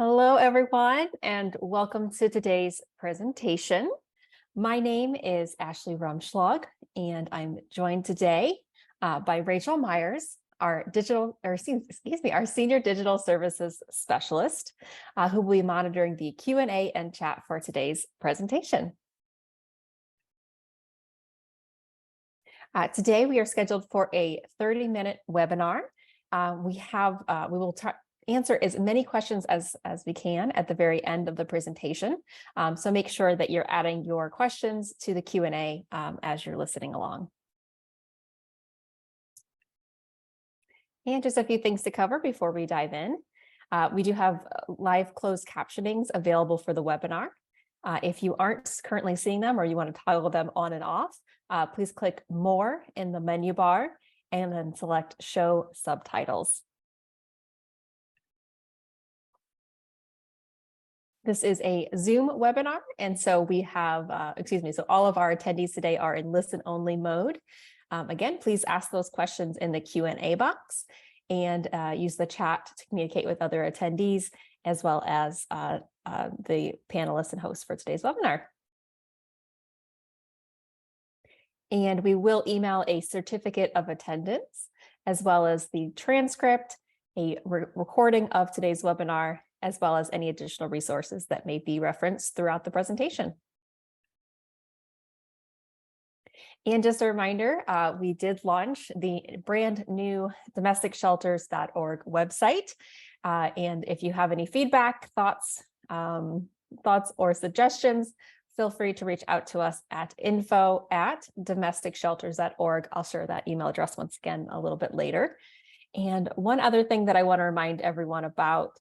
Hello, everyone, and welcome to today's presentation. My name is Ashley Rumschlag, and I'm joined today by Rachel Myers, our senior digital services specialist, who will be monitoring the Q&A and chat for today's presentation. Today, we are scheduled for a 30-minute webinar. We will answer as many questions as we can at the very end of the presentation. So make sure that you're adding your questions to the Q&A as you're listening along. And just a few things to cover before we dive in. We do have live closed captionings available for the webinar. If you aren't currently seeing them or you want to toggle them on and off, please click More in the menu bar and then select Show Subtitles. This is a Zoom webinar, and so we have, so all of our attendees today are in listen-only mode. Again, please ask those questions in the Q&A box and use the chat to communicate with other attendees, as well as the panelists and hosts for today's webinar. And we will email a certificate of attendance, as well as the transcript, a recording of today's webinar, as well as any additional resources that may be referenced throughout the presentation. And just a reminder, we did launch the brand new domesticshelters.org website. And if you have any feedback, thoughts or suggestions, feel free to reach out to us at info@domesticshelters.org. I'll share that email address once again a little bit later. And one other thing that I want to remind everyone about,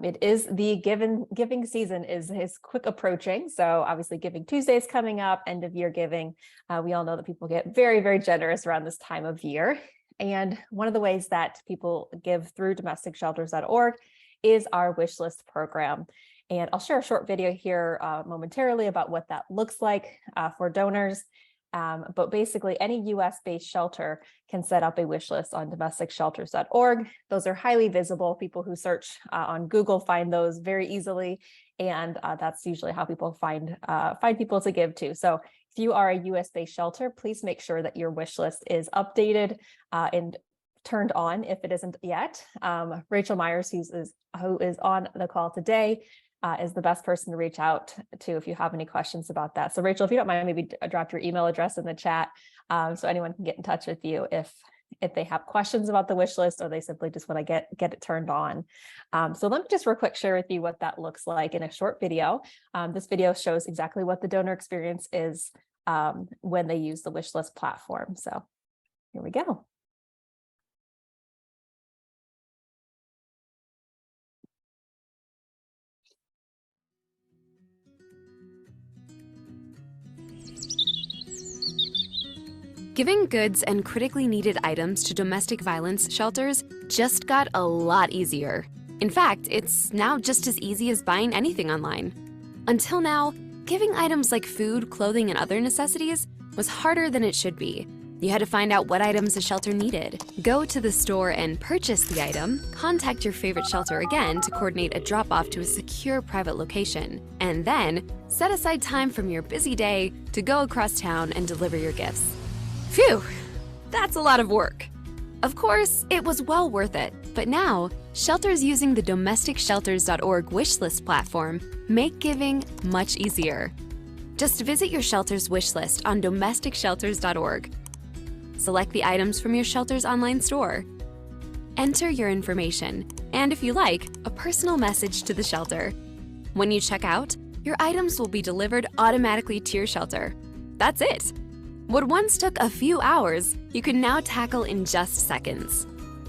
it is the giving season is quick approaching. So obviously Giving Tuesday is coming up, end of year giving. We all know that people get very, very generous around this time of year. And one of the ways that people give through domesticshelters.org is our wish list program. And I'll share a short video here momentarily about what that looks like for donors. But basically, any US-based shelter can set up a wish list on domesticshelters.org. Those are highly visible. People who search on Google find those very easily, and that's usually how people find people to give to. So if you are a US-based shelter, please make sure that your wish list is updated and turned on if it isn't yet. Rachel Myers, who is on the call today, is the best person to reach out to if you have any questions about that. So Rachel, if you don't mind, maybe drop your email address in the chat so anyone can get in touch with you if they have questions about the wish list or they simply just want to get it turned on. So let me just real quick share with you what that looks like in a short video. This video shows exactly what the donor experience is when they use the wish list platform. So here we go. Giving goods and critically needed items to domestic violence shelters just got a lot easier. In fact, it's now just as easy as buying anything online. Until now, giving items like food, clothing, and other necessities was harder than it should be. You had to find out what items a shelter needed, go to the store and purchase the item, contact your favorite shelter again to coordinate a drop-off to a secure private location, and then set aside time from your busy day to go across town and deliver your gifts. Phew, that's a lot of work. Of course, it was well worth it, but now, shelters using the domesticshelters.org wishlist platform make giving much easier. Just visit your shelter's wishlist on domesticshelters.org. Select the items from your shelter's online store. Enter your information, and if you like, a personal message to the shelter. When you check out, your items will be delivered automatically to your shelter. That's it. What once took a few hours, you can now tackle in just seconds.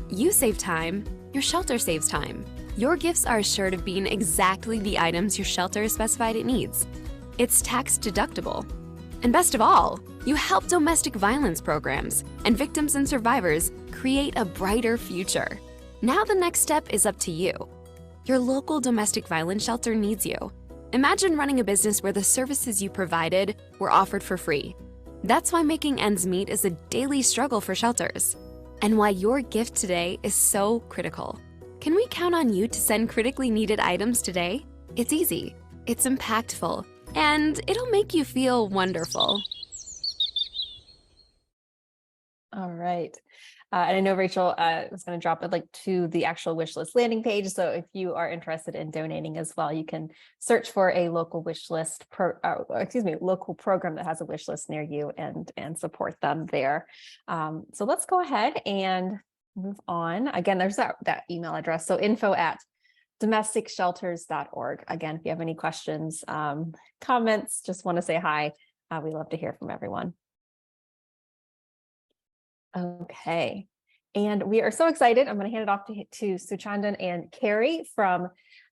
You save time, your shelter saves time. Your gifts are assured of being exactly the items your shelter has specified it needs. It's tax deductible. And best of all, you help domestic violence programs and victims and survivors create a brighter future. Now the next step is up to you. Your local domestic violence shelter needs you. Imagine running a business where the services you provided were offered for free. That's why making ends meet is a daily struggle for shelters, and why your gift today is so critical. Can we count on you to send critically needed items today? It's easy, it's impactful, and it'll make you feel wonderful. All right. And I know Rachel was going to drop a link to the actual wish list landing page. So if you are interested in donating as well, you can search for a local wish list, local program that has a wish list near you and support them there. So let's go ahead and move on. Again, there's that email address. So info@domesticshelters.org. Again, if you have any questions, comments, just want to say hi. We love to hear from everyone. Okay. And we are so excited. I'm going to hand it off to Suchandan and Carrie from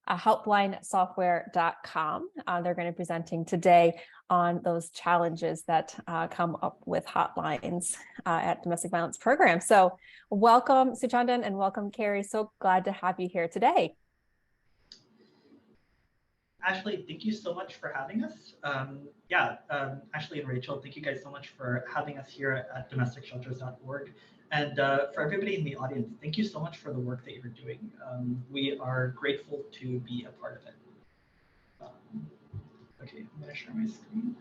hotlinesoftware.com. They're going to be presenting today on those challenges that come up with hotlines at domestic violence programs. So welcome, Suchandan, and welcome, Carrie. So glad to have you here today. Ashley, thank you so much for having us. Ashley and Rachel, thank you guys so much for having us here at domesticshelters.org. And for everybody in the audience, thank you so much for the work that you're doing. We are grateful to be a part of it. Okay, I'm going to share my screen.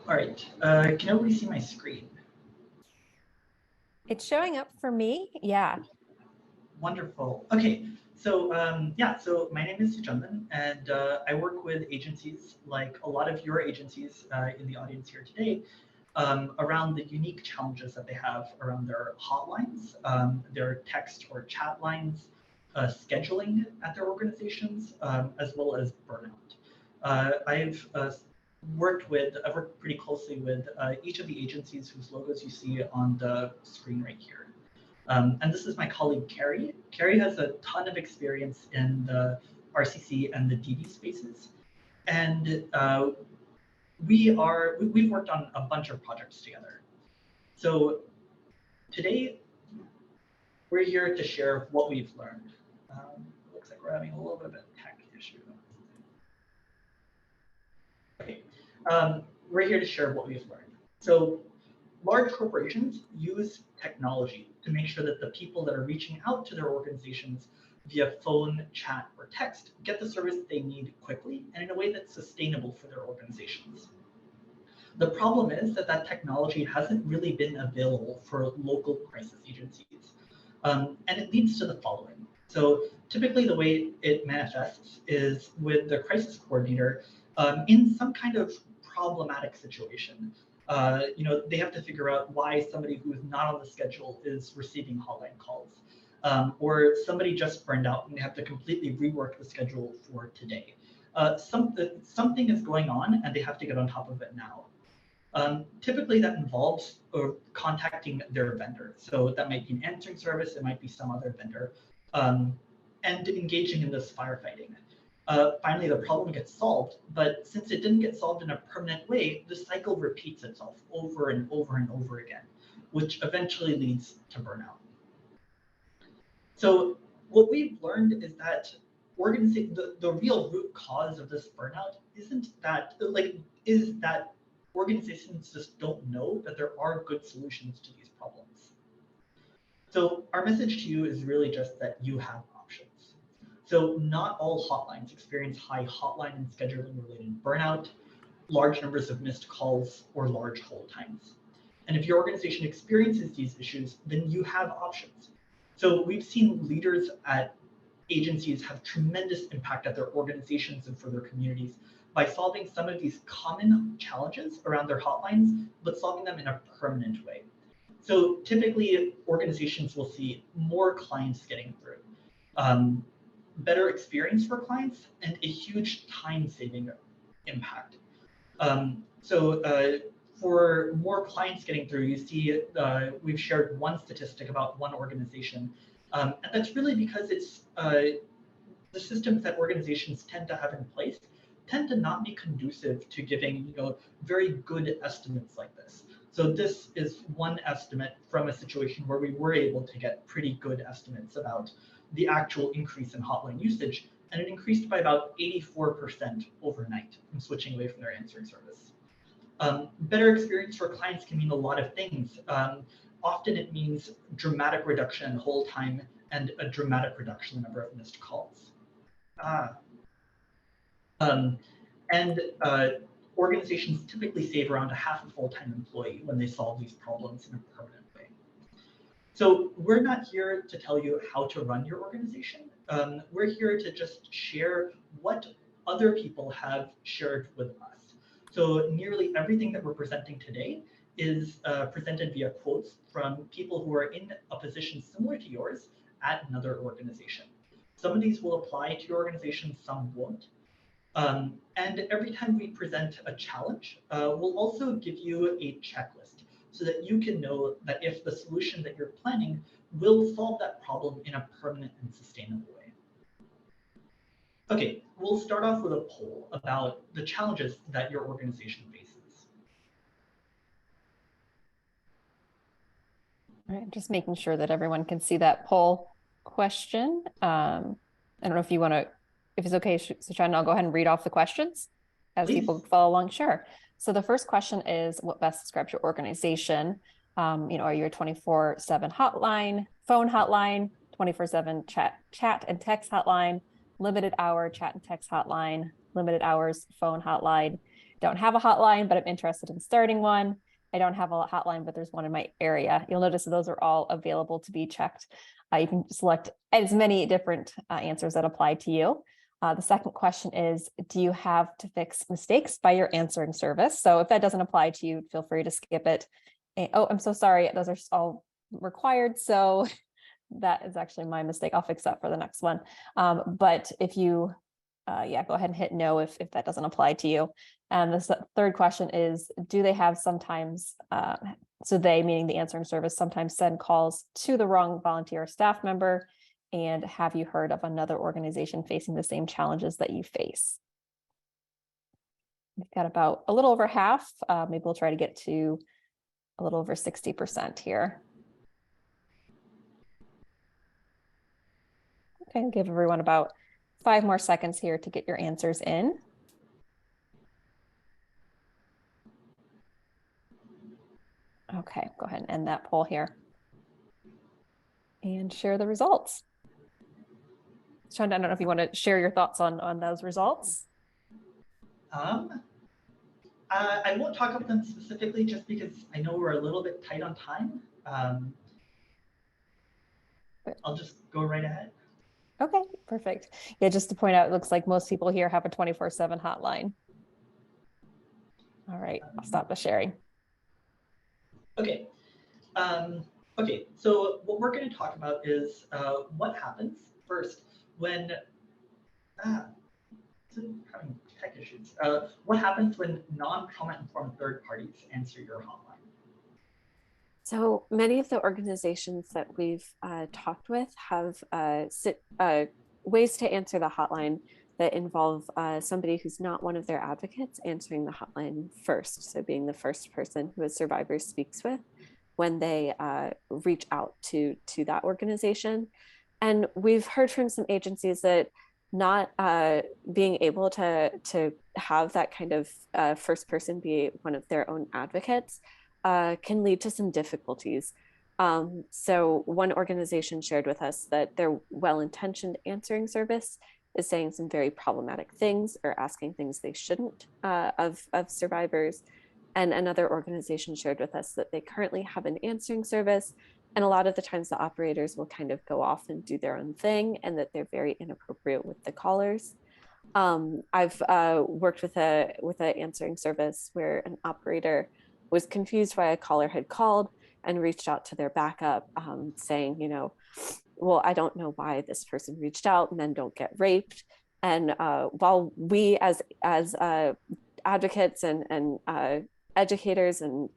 All right, can everybody see my screen? It's showing up for me. Yeah. Wonderful. Okay, so so my name is Suchandan, and I work with agencies like a lot of your agencies in the audience here today around the unique challenges that they have around their hotlines, their text or chat lines, scheduling at their organizations, as well as burnout. I've worked pretty closely with each of the agencies whose logos you see on the screen right here. And this is my colleague, Carrie. Carrie has a ton of experience in the RCC and the DV spaces. And we've worked on a bunch of projects together. So today, we're here to share what we've learned. Looks like we're having a little bit of a tech issue. Okay, we're here to share what we've learned. So large corporations use technology to make sure that the people that are reaching out to their organizations via phone, chat, or text get the service they need quickly and in a way that's sustainable for their organizations. The problem is that technology hasn't really been available for local crisis agencies. And it leads to the following. So typically the way it manifests is with the crisis coordinator in some kind of problematic situation. They have to figure out why somebody who is not on the schedule is receiving hotline calls, or somebody just burned out and they have to completely rework the schedule for today. Something is going on and they have to get on top of it now. Typically that involves contacting their vendor. So that might be an answering service, it might be some other vendor, and engaging in this firefighting. Finally, the problem gets solved, but since it didn't get solved in a permanent way, the cycle repeats itself over and over and over again, which eventually leads to burnout. So what we've learned is that the real root cause of this burnout is that organizations just don't know that there are good solutions to these problems. So our message to you is really just that you have options. So not all hotlines experience high hotline and scheduling related burnout, large numbers of missed calls, or large hold times. And if your organization experiences these issues, then you have options. So we've seen leaders at agencies have tremendous impact at their organizations and for their communities by solving some of these common challenges around their hotlines, but solving them in a permanent way. So typically organizations will see more clients getting through, better experience for clients, and a huge time-saving impact. For more clients getting through, you see we've shared one statistic about one organization, and that's really because it's the systems that organizations tend to have in place tend to not be conducive to giving very good estimates like this. So this is one estimate from a situation where we were able to get pretty good estimates about the actual increase in hotline usage and it increased by about 84% overnight from switching away from their answering service. Better experience for clients can mean a lot of things. Often it means dramatic reduction in hold time and a dramatic reduction in the number of missed calls. Organizations typically save around a half a full-time employee when they solve these problems in a permanent way. So we're not here to tell you how to run your organization. We're here to just share what other people have shared with us. So nearly everything that we're presenting today is presented via quotes from people who are in a position similar to yours at another organization. Some of these will apply to your organization, some won't. And every time we present a challenge, we'll also give you a checklist so that you can know that if the solution that you're planning will solve that problem in a permanent and sustainable way. Okay, we'll start off with a poll about the challenges that your organization faces. All right, just making sure that everyone can see that poll question. I don't know if you want to, if it's okay, Suchan, I'll go ahead and read off the questions as Please. people follow along. Sure. So the first question is, what best describes your organization? Are you a 24/7 hotline, phone hotline, 24/7 chat and text hotline, limited hour chat and text hotline, limited hours phone hotline? Don't have a hotline, but I'm interested in starting one. I don't have a hotline, but there's one in my area. You'll notice that those are all available to be checked. You can select as many different answers that apply to you. The second question is, do you have to fix mistakes by your answering service? So if that doesn't apply to you, feel free to skip it. Oh, I'm so sorry. Those are all required. So that is actually my mistake. I'll fix that for the next one. But if you, go ahead and hit no if that doesn't apply to you. And the third question is, do they have sometimes, so they, meaning the answering service, sometimes send calls to the wrong volunteer or staff member? And have you heard of another organization facing the same challenges that you face? We've got about a little over half. Maybe we'll try to get to a little over 60% here. Okay, I'll give everyone about 5 more seconds here to get your answers in. Okay, go ahead and end that poll here and share the results. Sean, I don't know if you want to share your thoughts on those results. I won't talk about them specifically just because I know we're a little bit tight on time. I'll just go right ahead. Okay, perfect. Yeah, just to point out, it looks like most people here have a 24/7 hotline. All right, I'll stop the sharing. Okay. Okay, so what we're going to talk about is what happens first when having tech issues. What happens when non-trauma informed third parties answer your hotline? So many of the organizations that we've talked with have ways to answer the hotline that involve somebody who's not one of their advocates answering the hotline first. So being the first person who a survivor speaks with when they reach out to that organization. And we've heard from some agencies that not being able to have that kind of first person be one of their own advocates can lead to some difficulties. So one organization shared with us that their well-intentioned answering service is saying some very problematic things or asking things they shouldn't of survivors. And another organization shared with us that they currently have an answering service, and a lot of the times the operators will kind of go off and do their own thing, and that they're very inappropriate with the callers. I've worked with an answering service where an operator was confused why a caller had called and reached out to their backup saying, well, I don't know why this person reached out, men don't get raped. And while we as advocates and educators and,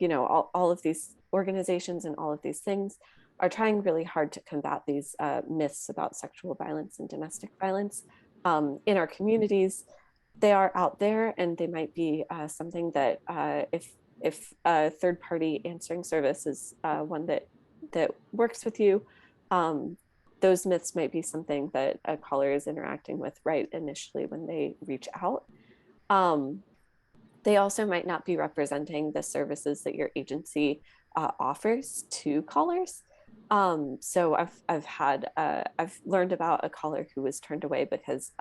all of these organizations and all of these things are trying really hard to combat these myths about sexual violence and domestic violence in our communities, they are out there, and they might be something that if a third-party answering service is one that works with you, those myths might be something that a caller is interacting with right initially when they reach out. Um, they also might not be representing the services that your agency offers to callers. So I've learned about a caller who was turned away because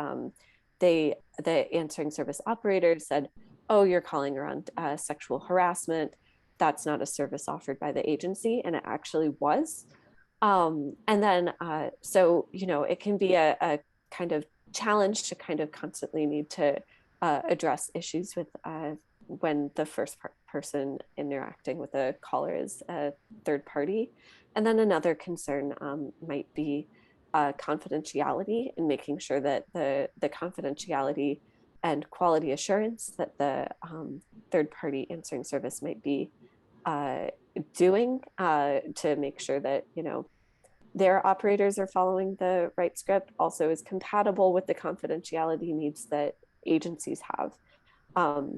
the answering service operator said, "Oh, you're calling around sexual harassment. That's not a service offered by the agency," and it actually was. And then so it can be a kind of challenge to kind of constantly need to address issues with when the first person interacting with a caller is a third party. And then another concern might be confidentiality and making sure that the confidentiality and quality assurance that the third party answering service might be uh, doing to make sure that their operators are following the right script also is compatible with the confidentiality needs that agencies have.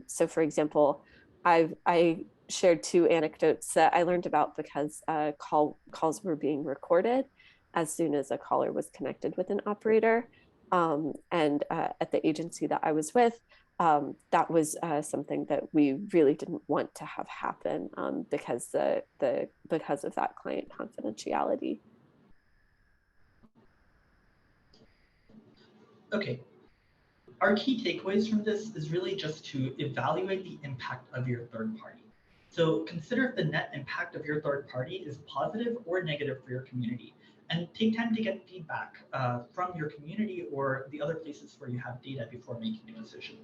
So for example, I shared two anecdotes that I learned about because calls were being recorded as soon as a caller was connected with an operator. And at the agency that I was with, that was something that we really didn't want to have happen because because of that client confidentiality. Okay, our key takeaways from this is really just to evaluate the impact of your third party. So consider if the net impact of your third party is positive or negative for your community, and take time to get feedback from your community or the other places where you have data before making a decision.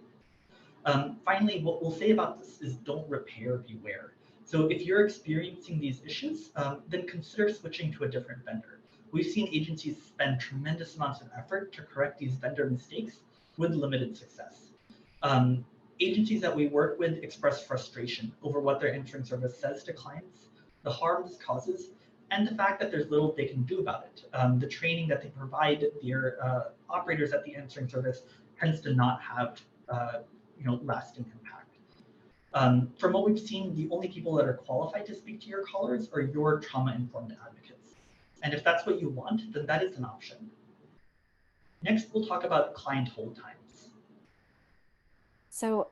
Finally, what we'll say about this is don't repair, beware. So if you're experiencing these issues, then consider switching to a different vendor. We've seen agencies spend tremendous amounts of effort to correct these vendor mistakes with limited success. Agencies that we work with express frustration over what their answering service says to clients, the harm this causes, and the fact that there's little they can do about it. The training that they provide their operators at the answering service tends to not have lasting impact. From what we've seen, the only people that are qualified to speak to your callers are your trauma-informed advocates. And if that's what you want, then that is an option. Next, we'll talk about client hold times. So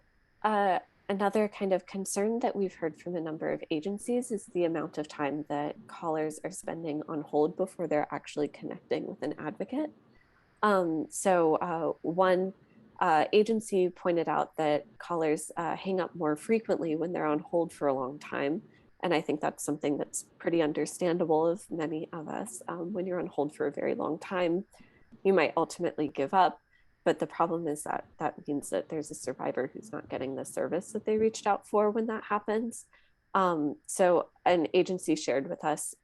another kind of concern that we've heard from a number of agencies is the amount of time that callers are spending on hold before they're actually connecting with an advocate. One agency pointed out that callers hang up more frequently when they're on hold for a long time. And I think that's something that's pretty understandable of many of us. When you're on hold for a very long time, you might ultimately give up. But the problem is that that means that there's a survivor who's not getting the service that they reached out for when that happens. So another agency shared with us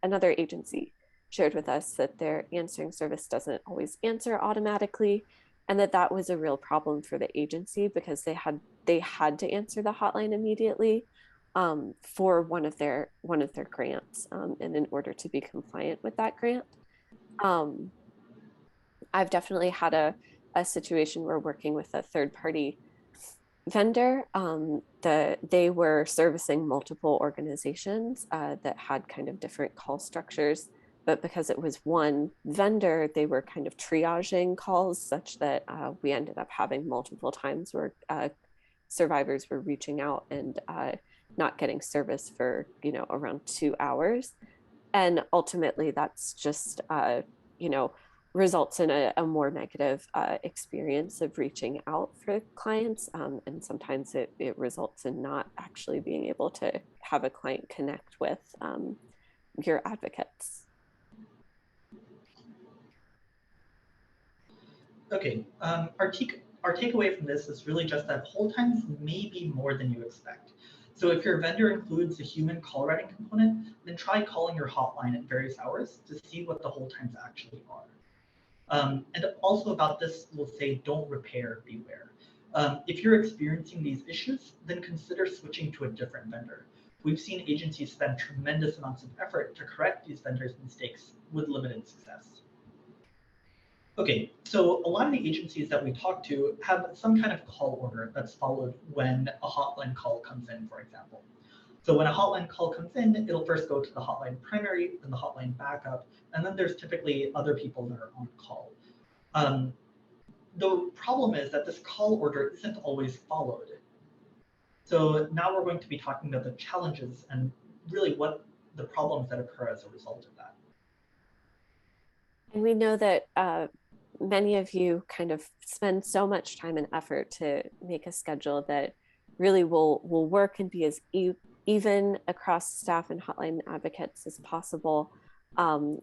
that their answering service doesn't always answer automatically, and that was a real problem for the agency because they had to answer the hotline immediately for one of their grants, and in order to be compliant with that grant. I've definitely had a situation where working with a third party vendor, they were servicing multiple organizations that had kind of different call structures, but because it was one vendor, they were kind of triaging calls such that we ended up having multiple times where survivors were reaching out and not getting service for around 2 hours, and ultimately that's just results in a more negative experience of reaching out for clients. And sometimes it results in not actually being able to have a client connect with your advocates. Okay, our takeaway from this is really just that hold times may be more than you expect. So if your vendor includes a human call writing component, then try calling your hotline at various hours to see what the hold times actually are. And also about this, we'll say don't repair, beware. If you're experiencing these issues, then consider switching to a different vendor. We've seen agencies spend tremendous amounts of effort to correct these vendors' mistakes with limited success. Okay, so a lot of the agencies that we talk to have some kind of call order that's followed when a hotline call comes in, for example. So when a hotline call comes in, it'll first go to the hotline primary, then the hotline backup, and then there's typically other people that are on call. The problem is that this call order isn't always followed. So now we're going to be talking about the challenges and really what the problems that occur as a result of that. And we know that many of you kind of spend so much time and effort to make a schedule that really will work and be as even across staff and hotline advocates as possible. You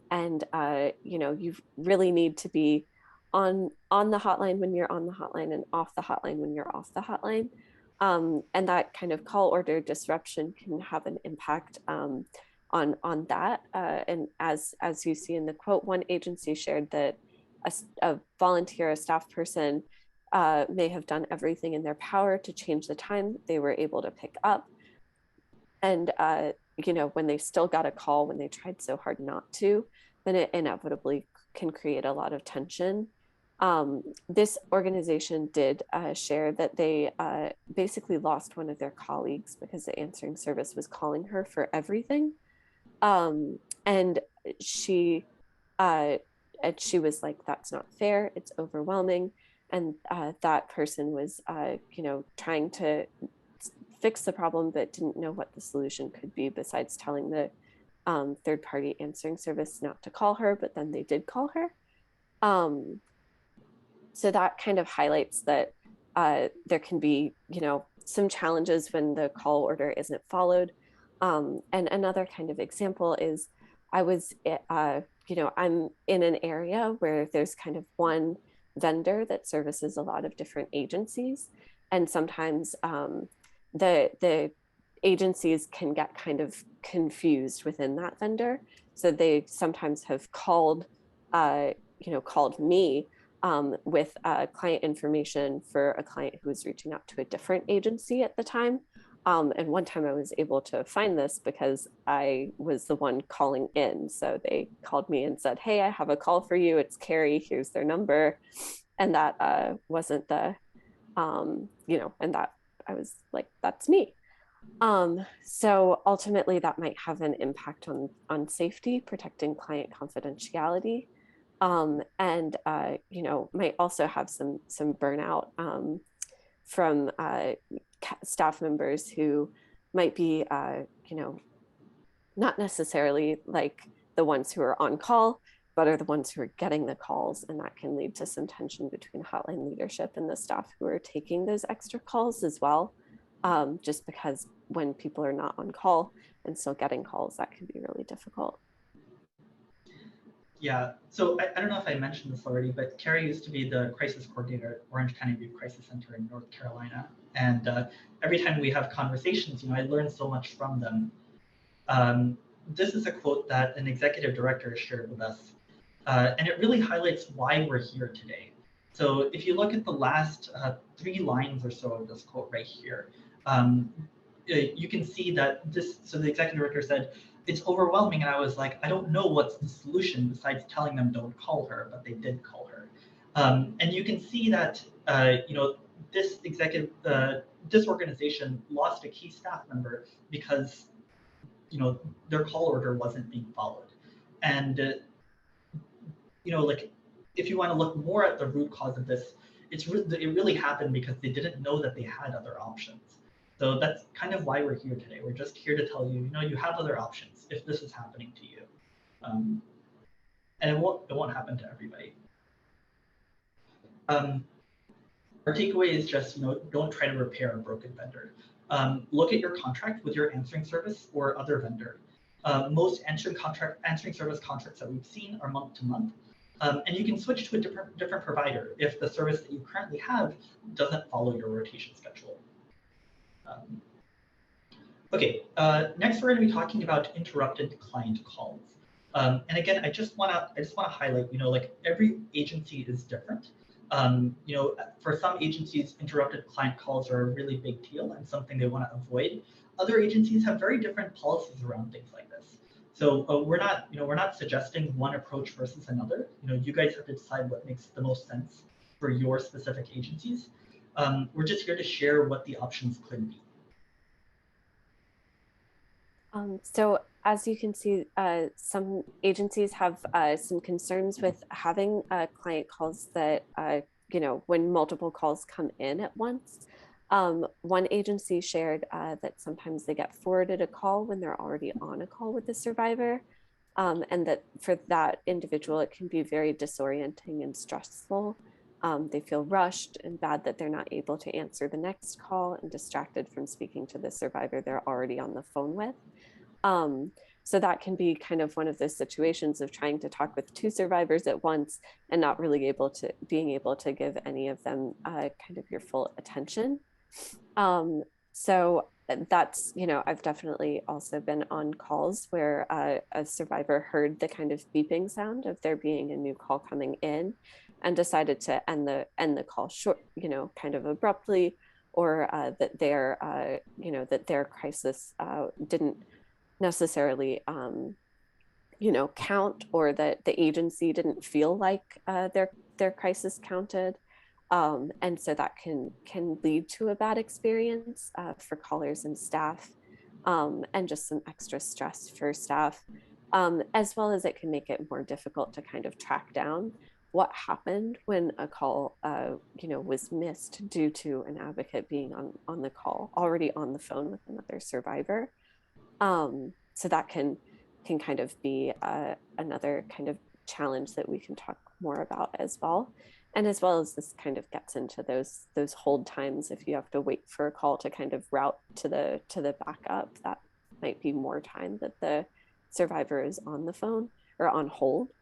really need to be on the hotline when you're on the hotline and off the hotline when you're off the hotline. And that kind of call order disruption can have an impact on that. And as you see in the quote, one agency shared that a volunteer, a staff person, may have done everything in their power to change the time they were able to pick up. And when they still got a call when they tried so hard not to, then it inevitably can create a lot of tension. This organization did share that they basically lost one of their colleagues because the answering service was calling her for everything. And she was like, that's not fair, it's overwhelming. And that person was trying to fix the problem but didn't know what the solution could be besides telling the third-party answering service not to call her, but then they did call her. So that kind of highlights that there can be, some challenges when the call order isn't followed. And another kind of example is I'm in an area where there's kind of one vendor that services a lot of different agencies. And sometimes the agencies can get kind of confused within that vendor. So they sometimes have called me with client information for a client who was reaching out to a different agency at the time. And one time I was able to find this because I was the one calling in. So they called me and said, hey, I have a call for you. It's Carrie, here's their number. And that wasn't the, and that I was like, that's me. So ultimately that might have an impact on safety, protecting client confidentiality. Might also have some burnout from staff members who might be, not necessarily like the ones who are on call, but are the ones who are getting the calls. And that can lead to some tension between hotline leadership and the staff who are taking those extra calls as well. Just because when people are not on call and still getting calls, that can be really difficult. Yeah, so I don't know if I mentioned this already, but Carrie used to be the crisis coordinator at Orange County Youth Crisis Center in North Carolina. And every time we have conversations, I learn so much from them. This is a quote that an executive director shared with us, and it really highlights why we're here today. So if you look at the last 3 lines or so of this quote right here, you can see that so the executive director said, it's overwhelming. And I was like, I don't know what's the solution besides telling them don't call her, but they did call her. And you can see that, this this organization lost a key staff member because, their call order wasn't being followed. And, if you want to look more at the root cause of this, it really happened because they didn't know that they had other options. So that's kind of why we're here today. We're just here to tell you, you have other options if this is happening to you. And it won't happen to everybody. Our takeaway is just, don't try to repair a broken vendor. Look at your contract with your answering service or other vendor. Most answering service contracts that we've seen are month to month. And you can switch to a different provider if the service that you currently have doesn't follow your rotation schedule. Next we're going to be talking about interrupted client calls. And again, I just want to highlight, every agency is different. For some agencies, interrupted client calls are a really big deal and something they want to avoid. Other agencies have very different policies around things like this. So we're not suggesting one approach versus another. You guys have to decide what makes the most sense for your specific agencies. We're just here to share what the options could be. So as you can see, some agencies have some concerns with having client calls that, when multiple calls come in at once. One agency shared that sometimes they get forwarded a call when they're already on a call with the survivor. And that for that individual, it can be very disorienting and stressful. They feel rushed and bad that they're not able to answer the next call and distracted from speaking to the survivor they're already on the phone with. Um, so that can be kind of one of those situations of trying to talk with two survivors at once and not really being able to give any of them kind of your full attention. So that's, I've definitely also been on calls where a survivor heard the kind of beeping sound of there being a new call coming in and decided to end the call short, kind of abruptly, or that their crisis didn't necessarily count, or that the agency didn't feel like their crisis counted, and so that can lead to a bad experience for callers and staff, and just some extra stress for staff, as well as it can make it more difficult to kind of track down what happened when a call was missed due to an advocate being on the call, already on the phone with another survivor. So that can kind of be another kind of challenge that we can talk more about as well. And as well as this kind of gets into those hold times. If you have to wait for a call to kind of route to the backup, that might be more time that the survivor is on the phone or on hold,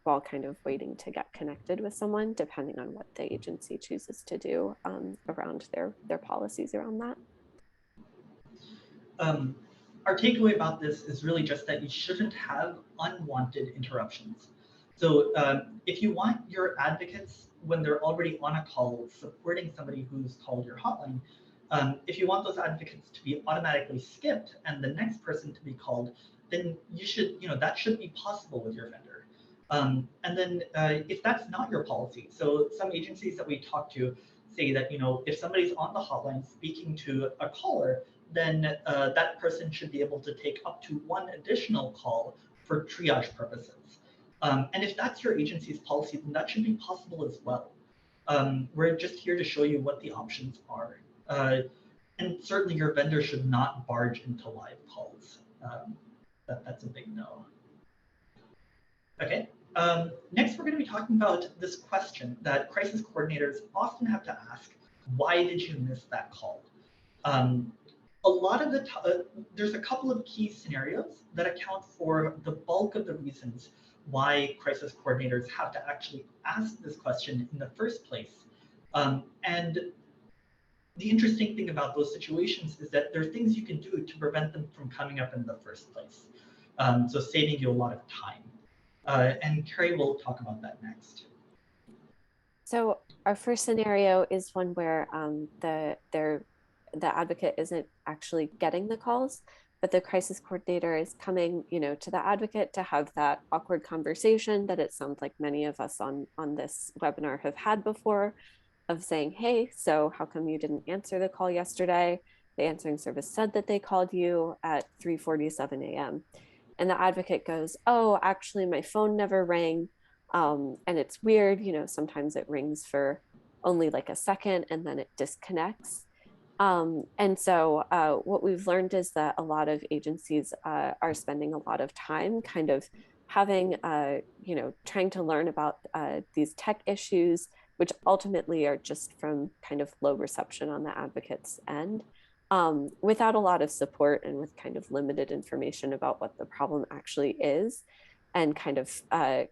while kind of waiting to get connected with someone, depending on what the agency chooses to do around their policies around that. Our takeaway about this is really just that you shouldn't have unwanted interruptions. So if you want your advocates, when they're already on a call supporting somebody who's called your hotline, if you want those advocates to be automatically skipped and the next person to be called, then you should, that should be possible with your vendor. And then if that's not your policy, so some agencies that we talk to say that, if somebody's on the hotline speaking to a caller, then that person should be able to take up to one additional call for triage purposes. And if that's your agency's policy, then that should be possible as well. We're just here to show you what the options are. And certainly your vendor should not barge into live calls. That's a big no. Okay, next we're going to be talking about this question that crisis coordinators often have to ask: why did you miss that call? A lot of there's a couple of key scenarios that account for the bulk of the reasons why crisis coordinators have to actually ask this question in the first place. And the interesting thing about those situations is that there are things you can do to prevent them from coming up in the first place. So saving you a lot of time. And Carrie will talk about that next. So our first scenario is one where the advocate isn't actually getting the calls, but the crisis coordinator is coming, to the advocate to have that awkward conversation that it sounds like many of us on this webinar have had before, of saying, hey, so how come you didn't answer the call yesterday? The answering service said that they called you at 3:47 a.m. And the advocate goes, oh, actually my phone never rang. And it's weird, sometimes it rings for only like a second and then it disconnects. And so what we've learned is that a lot of agencies are spending a lot of time kind of having, trying to learn about these tech issues, which ultimately are just from kind of low reception on the advocate's end, without a lot of support and with kind of limited information about what the problem actually is. And kind of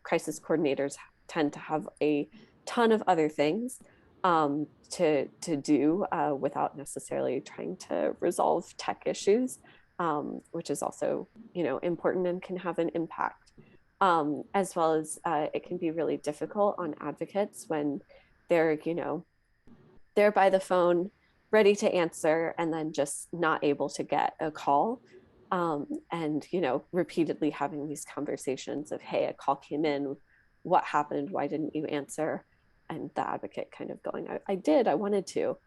crisis coordinators tend to have a ton of other things to do without necessarily trying to resolve tech issues, which is also, important and can have an impact, as well as it can be really difficult on advocates when they're, they're by the phone, ready to answer, and then just not able to get a call. And, repeatedly having these conversations of, hey, a call came in, what happened? Why didn't you answer? And the advocate kind of going, I did, I wanted to.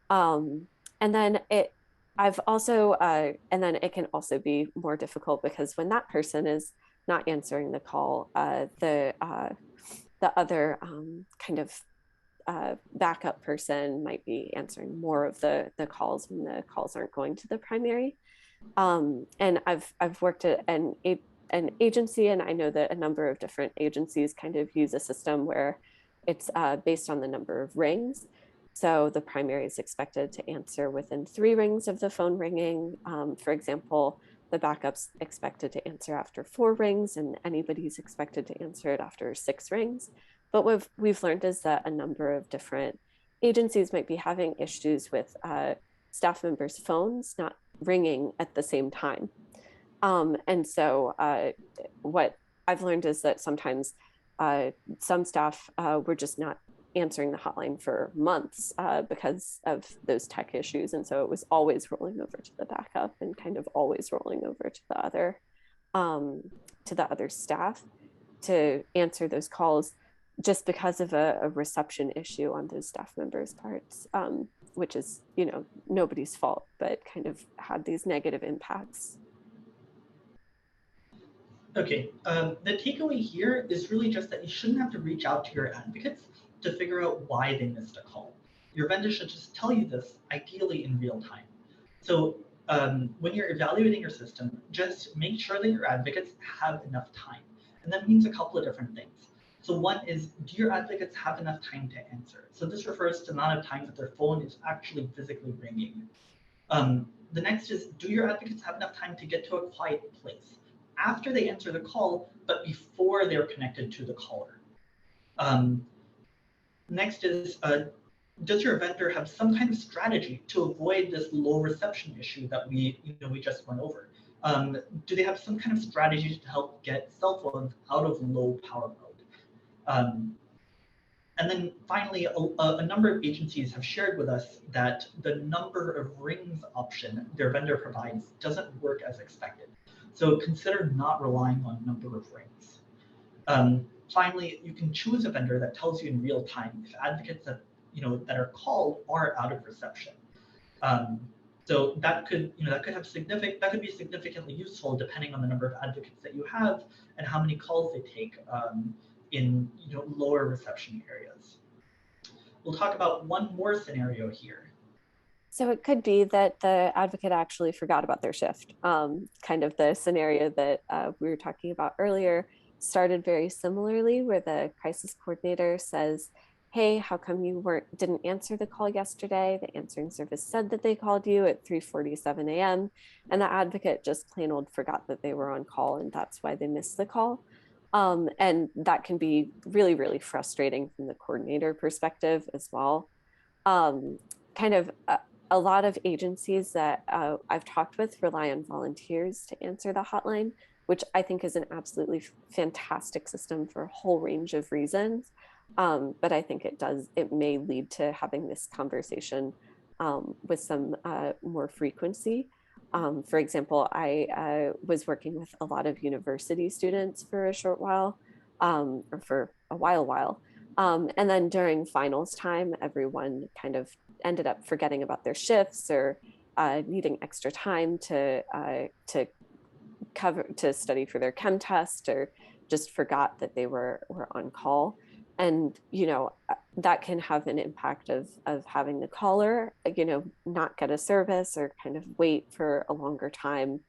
And then I've also, and then it can also be more difficult because when that person is not answering the call, the other kind of backup person might be answering more of the calls when the calls aren't going to the primary. And I've worked at an agency, and I know that a number of different agencies kind of use a system where it's based on the number of rings. So the primary is expected to answer within 3 rings of the phone ringing. For example, the backup's expected to answer after 4 rings, and anybody's expected to answer it after 6 rings. But what we've learned is that a number of different agencies might be having issues with staff members' phones not ringing at the same time. And so what I've learned is that sometimes some staff were just not answering the hotline for months because of those tech issues. And so it was always rolling over to the backup and kind of always rolling over to the other staff to answer those calls just because of a reception issue on those staff members' parts, which is, nobody's fault, but kind of had these negative impacts. Okay, the takeaway here is really just that you shouldn't have to reach out to your advocates to figure out why they missed a call. Your vendor should just tell you this, ideally in real time. So when you're evaluating your system, just make sure that your advocates have enough time. And that means a couple of different things. So one is, do your advocates have enough time to answer? So this refers to the amount of time that their phone is actually physically ringing. The next is, do your advocates have enough time to get to a quiet place after they answer the call, but before they're connected to the caller? Next is, does your vendor have some kind of strategy to avoid this low reception issue that we just went over? Do they have some kind of strategy to help get cell phones out of low power mode? And then finally, a number of agencies have shared with us that the number of rings option their vendor provides doesn't work as expected. So consider not relying on number of rings. Finally, you can choose a vendor that tells you in real time if advocates that are called are out of reception. So that could be significantly useful depending on the number of advocates that you have and how many calls they take in lower reception areas. We'll talk about one more scenario here. So it could be that the advocate actually forgot about their shift. Kind of the scenario that we were talking about earlier started very similarly, where the crisis coordinator says, hey, how come you didn't answer the call yesterday? The answering service said that they called you at 3:47 a.m. And the advocate just plain old forgot that they were on call, and that's why they missed the call. And that can be really, really frustrating from the coordinator perspective as well. Kind of a lot of agencies that I've talked with rely on volunteers to answer the hotline, which I think is an absolutely fantastic system for a whole range of reasons. But I think it may lead to having this conversation with some more frequency. For example, I was working with a lot of university students for a short while, or for a while. And then during finals time, everyone kind of ended up forgetting about their shifts or needing extra time to study for their chem test, or just forgot that they were on call. And that can have an impact of having the caller not get a service or kind of wait for a longer time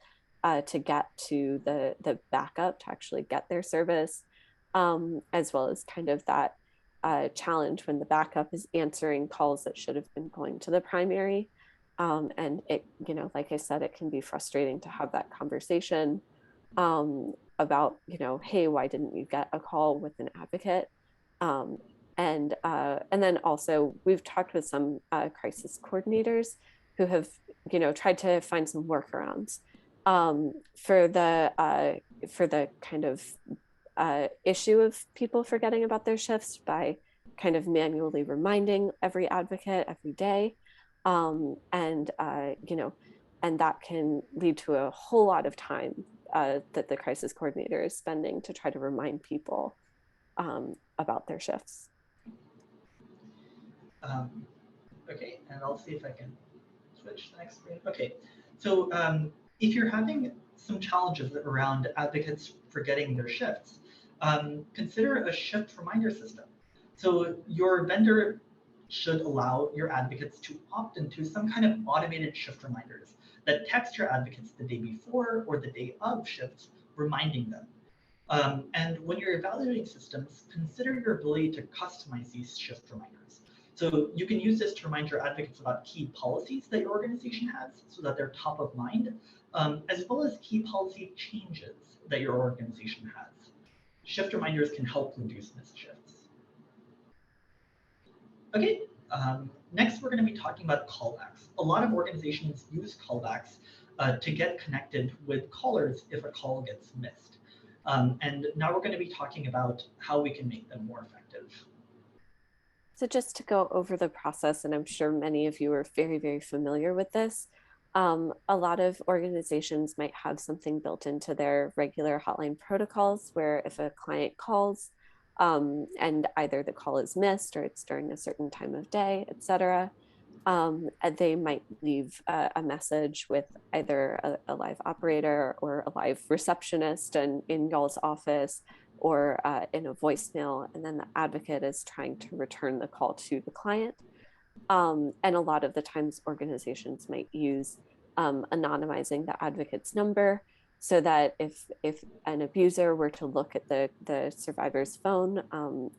to get to the backup to actually get their service, as well as kind of that challenge when the backup is answering calls that should have been going to the primary. And it, like I said, it can be frustrating to have that conversation about, hey, why didn't you get a call with an advocate? And then also we've talked with some crisis coordinators who have, tried to find some workarounds for the kind of issue of people forgetting about their shifts by kind of manually reminding every advocate every day. And that can lead to a whole lot of time that the crisis coordinator is spending to try to remind people about their shifts. Okay, and I'll see if I can switch to the next screen. Okay, so if you're having some challenges around advocates forgetting their shifts, consider a shift reminder system. So your vendor should allow your advocates to opt into some kind of automated shift reminders that text your advocates the day before or the day of shifts, reminding them. And when you're evaluating systems, consider your ability to customize these shift reminders. So you can use this to remind your advocates about key policies that your organization has so that they're top of mind, as well as key policy changes that your organization has. Shift reminders can help reduce missed shifts. Okay, next we're going to be talking about callbacks. A lot of organizations use callbacks to get connected with callers if a call gets missed. And now we're going to be talking about how we can make them more effective. So just to go over the process, and I'm sure many of you are very, very familiar with this, a lot of organizations might have something built into their regular hotline protocols where if a client calls and either the call is missed or it's during a certain time of day, et cetera, they might leave a message with either a live operator or a live receptionist in y'all's office or in a voicemail, and then the advocate is trying to return the call to the client. And a lot of the times organizations might use anonymizing the advocate's number so that if an abuser were to look at the survivor's phone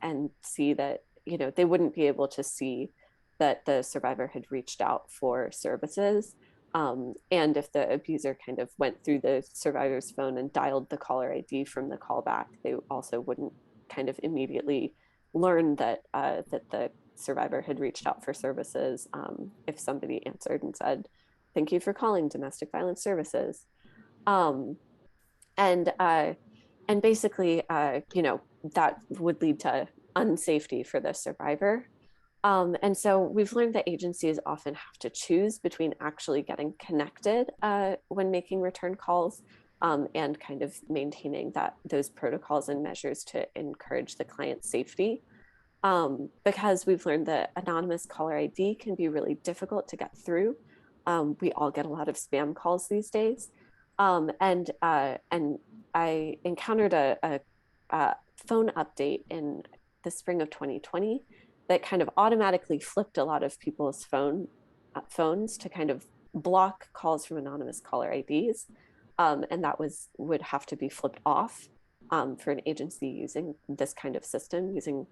and see that, you know, they wouldn't be able to see that the survivor had reached out for services. And if the abuser kind of went through the survivor's phone and dialed the caller ID from the callback, they also wouldn't kind of immediately learn that that the survivor had reached out for services if somebody answered and said, "Thank you for calling Domestic Violence Services." And basically, you know, that would lead to unsafety for the survivor. And so we've learned that agencies often have to choose between actually getting connected when making return calls and kind of maintaining those protocols and measures to encourage the client's safety. Because we've learned that anonymous caller ID can be really difficult to get through. We all get a lot of spam calls these days. And I encountered a phone update in the spring of 2020 that kind of automatically flipped a lot of people's phones to kind of block calls from anonymous caller IDs. And that would have to be flipped off for an agency using this kind of system, using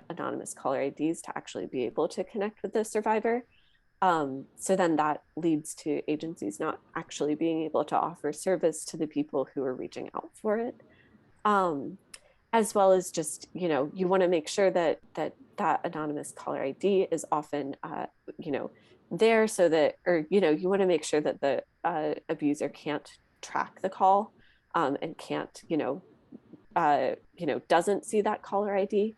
anonymous caller IDs to actually be able to connect with the survivor. So then that leads to agencies not actually being able to offer service to the people who are reaching out for it. As well as just, you know, you want to make sure that anonymous caller ID is often, you know, there so that, or, you know, you want to make sure that the abuser can't track the call and can't, doesn't see that caller ID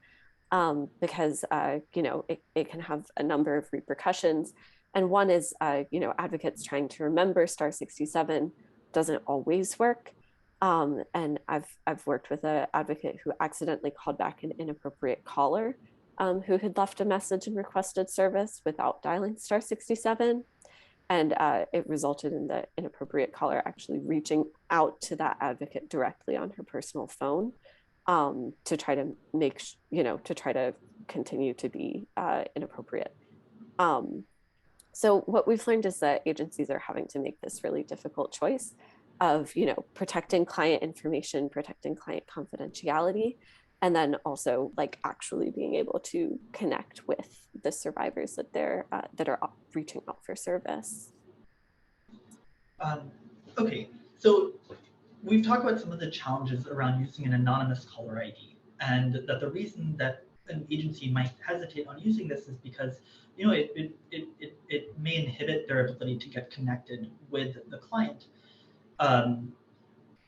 because, you know, it can have a number of repercussions. And one is, you know, advocates trying to remember star 67 doesn't always work. And I've worked with an advocate who accidentally called back an inappropriate caller who had left a message and requested service without dialing star 67. And it resulted in the inappropriate caller actually reaching out to that advocate directly on her personal phone to try to make, to try to continue to be inappropriate. So what we've learned is that agencies are having to make this really difficult choice of, you know, protecting client information, protecting client confidentiality, and then also like actually being able to connect with the survivors that that are reaching out for service. Okay, so we've talked about some of the challenges around using an anonymous caller ID, and that the reason that an agency might hesitate on using this is because, you know, it may inhibit their ability to get connected with the client.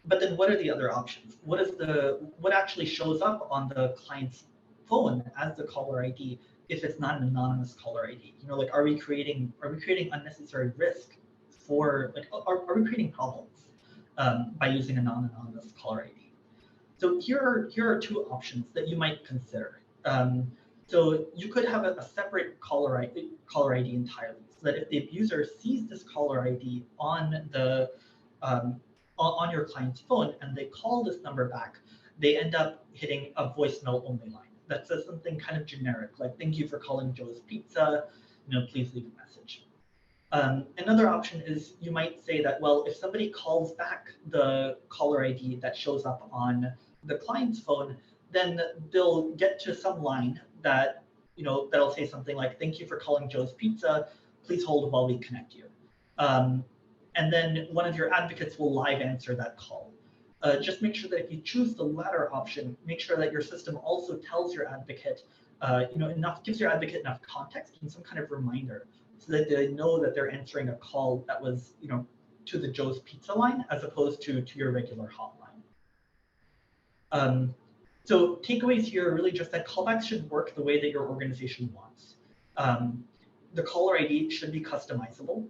But then what are the other options? What actually shows up on the client's phone as the caller ID if it's not an anonymous caller ID? You know, like are we creating unnecessary risk for, like, are we creating problems by using a non-anonymous caller ID? So here are two options that you might consider. So you could have a separate caller ID entirely, so that if the abuser sees this caller ID on the on your client's phone and they call this number back, they end up hitting a voicemail only line that says something kind of generic, like "Thank you for calling Joe's Pizza. Please leave a message." Another option is you might say that, well, if somebody calls back the caller ID that shows up on the client's phone, then they'll get to some line that, that'll say something like, "Thank you for calling Joe's Pizza. Please hold while we connect you." And then one of your advocates will live answer that call. Just make sure that if you choose the latter option, make sure that your system also tells your advocate, gives your advocate enough context and some kind of reminder, so that they know that they're answering a call that was, to the Joe's Pizza line as opposed to your regular hotline. So takeaways here are really just that callbacks should work the way that your organization wants. The caller ID should be customizable.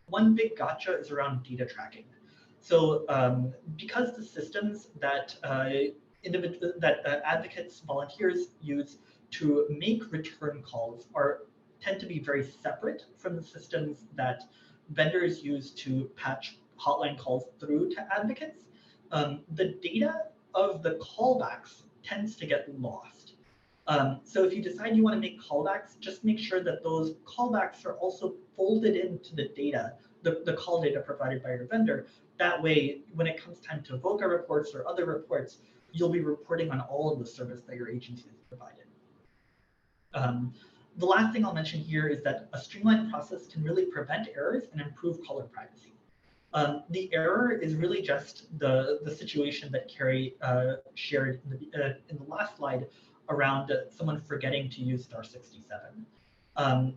One big gotcha is around data tracking. So because the systems that advocates, volunteers use to make return calls tend to be very separate from the systems that vendors use to patch hotline calls through to advocates, the data of the callbacks tends to get lost. So if you decide you want to make callbacks, just make sure that those callbacks are also folded into the data, the call data provided by your vendor. That way, when it comes time to VOCA reports or other reports, you'll be reporting on all of the service that your agency has provided. The last thing I'll mention here is that a streamlined process can really prevent errors and improve caller privacy. The error is really just the situation that Carrie shared in the last slide around someone forgetting to use *67.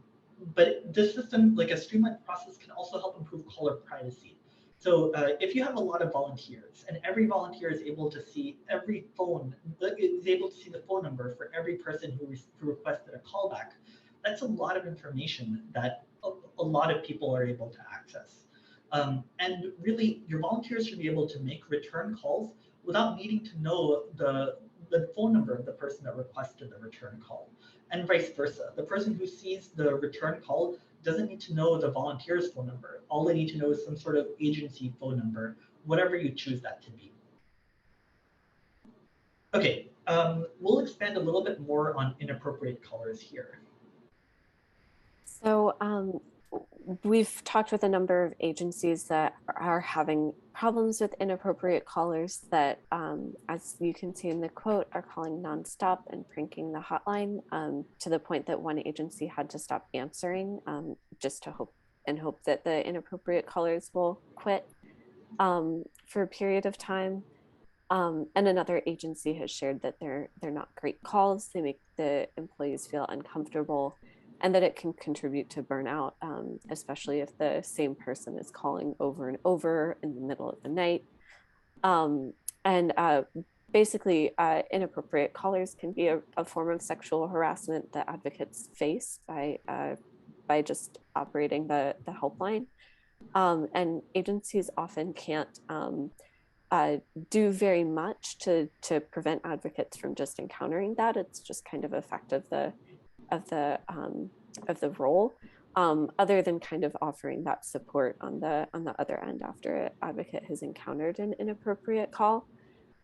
But this system, like a streamlined process, can also help improve caller privacy. So if you have a lot of volunteers and every volunteer is able to see the phone number for every person who requested a callback, that's a lot of information that a lot of people are able to access. And really, your volunteers should be able to make return calls without needing to know the phone number of the person that requested the return call, and vice versa. The person who sees the return call doesn't need to know the volunteer's phone number. All they need to know is some sort of agency phone number, whatever you choose that to be. Okay, we'll expand a little bit more on inappropriate callers here. So we've talked with a number of agencies that are having problems with inappropriate callers that, as you can see in the quote, are calling nonstop and pranking the hotline, to the point that one agency had to stop answering just to hope that the inappropriate callers will quit for a period of time. And another agency has shared that they're not great calls. They make the employees feel uncomfortable, and that it can contribute to burnout, especially if the same person is calling over and over in the middle of the night. Basically, inappropriate callers can be a form of sexual harassment that advocates face by just operating the helpline. And agencies often can't do very much to prevent advocates from just encountering that. It's just kind of a fact of the role, other than kind of offering that support on the other end after an advocate has encountered an inappropriate call.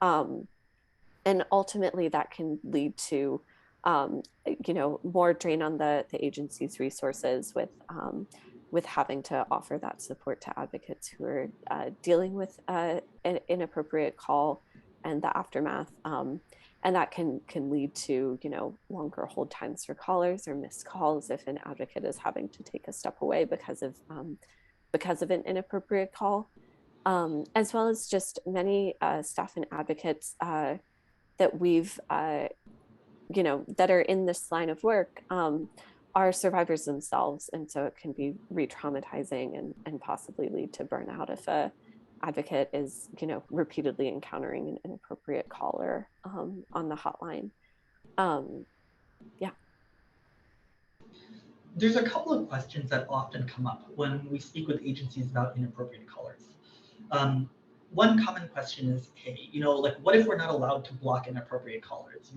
And ultimately that can lead to more drain on the agency's resources with having to offer that support to advocates who are dealing with an inappropriate call and the aftermath. And that can lead to, longer hold times for callers or missed calls if an advocate is having to take a step away because of an inappropriate call, as well as just many staff and advocates that we've, that are in this line of work are survivors themselves. And so it can be re-traumatizing and possibly lead to burnout if a advocate is, repeatedly encountering an inappropriate caller on the hotline. Yeah. There's a couple of questions that often come up when we speak with agencies about inappropriate callers. one common question is, hey, like what if we're not allowed to block inappropriate callers?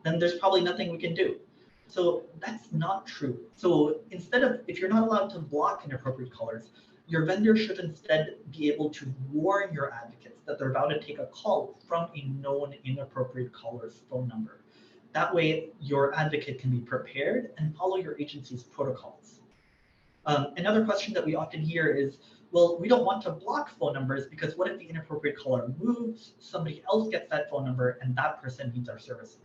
Then there's probably nothing we can do. So that's not true. So if you're not allowed to block inappropriate callers, your vendor should instead be able to warn your advocates that they're about to take a call from a known inappropriate caller's phone number. That way, your advocate can be prepared and follow your agency's protocols. Another question that we often hear is, well, we don't want to block phone numbers because what if the inappropriate caller moves, somebody else gets that phone number, and that person needs our services?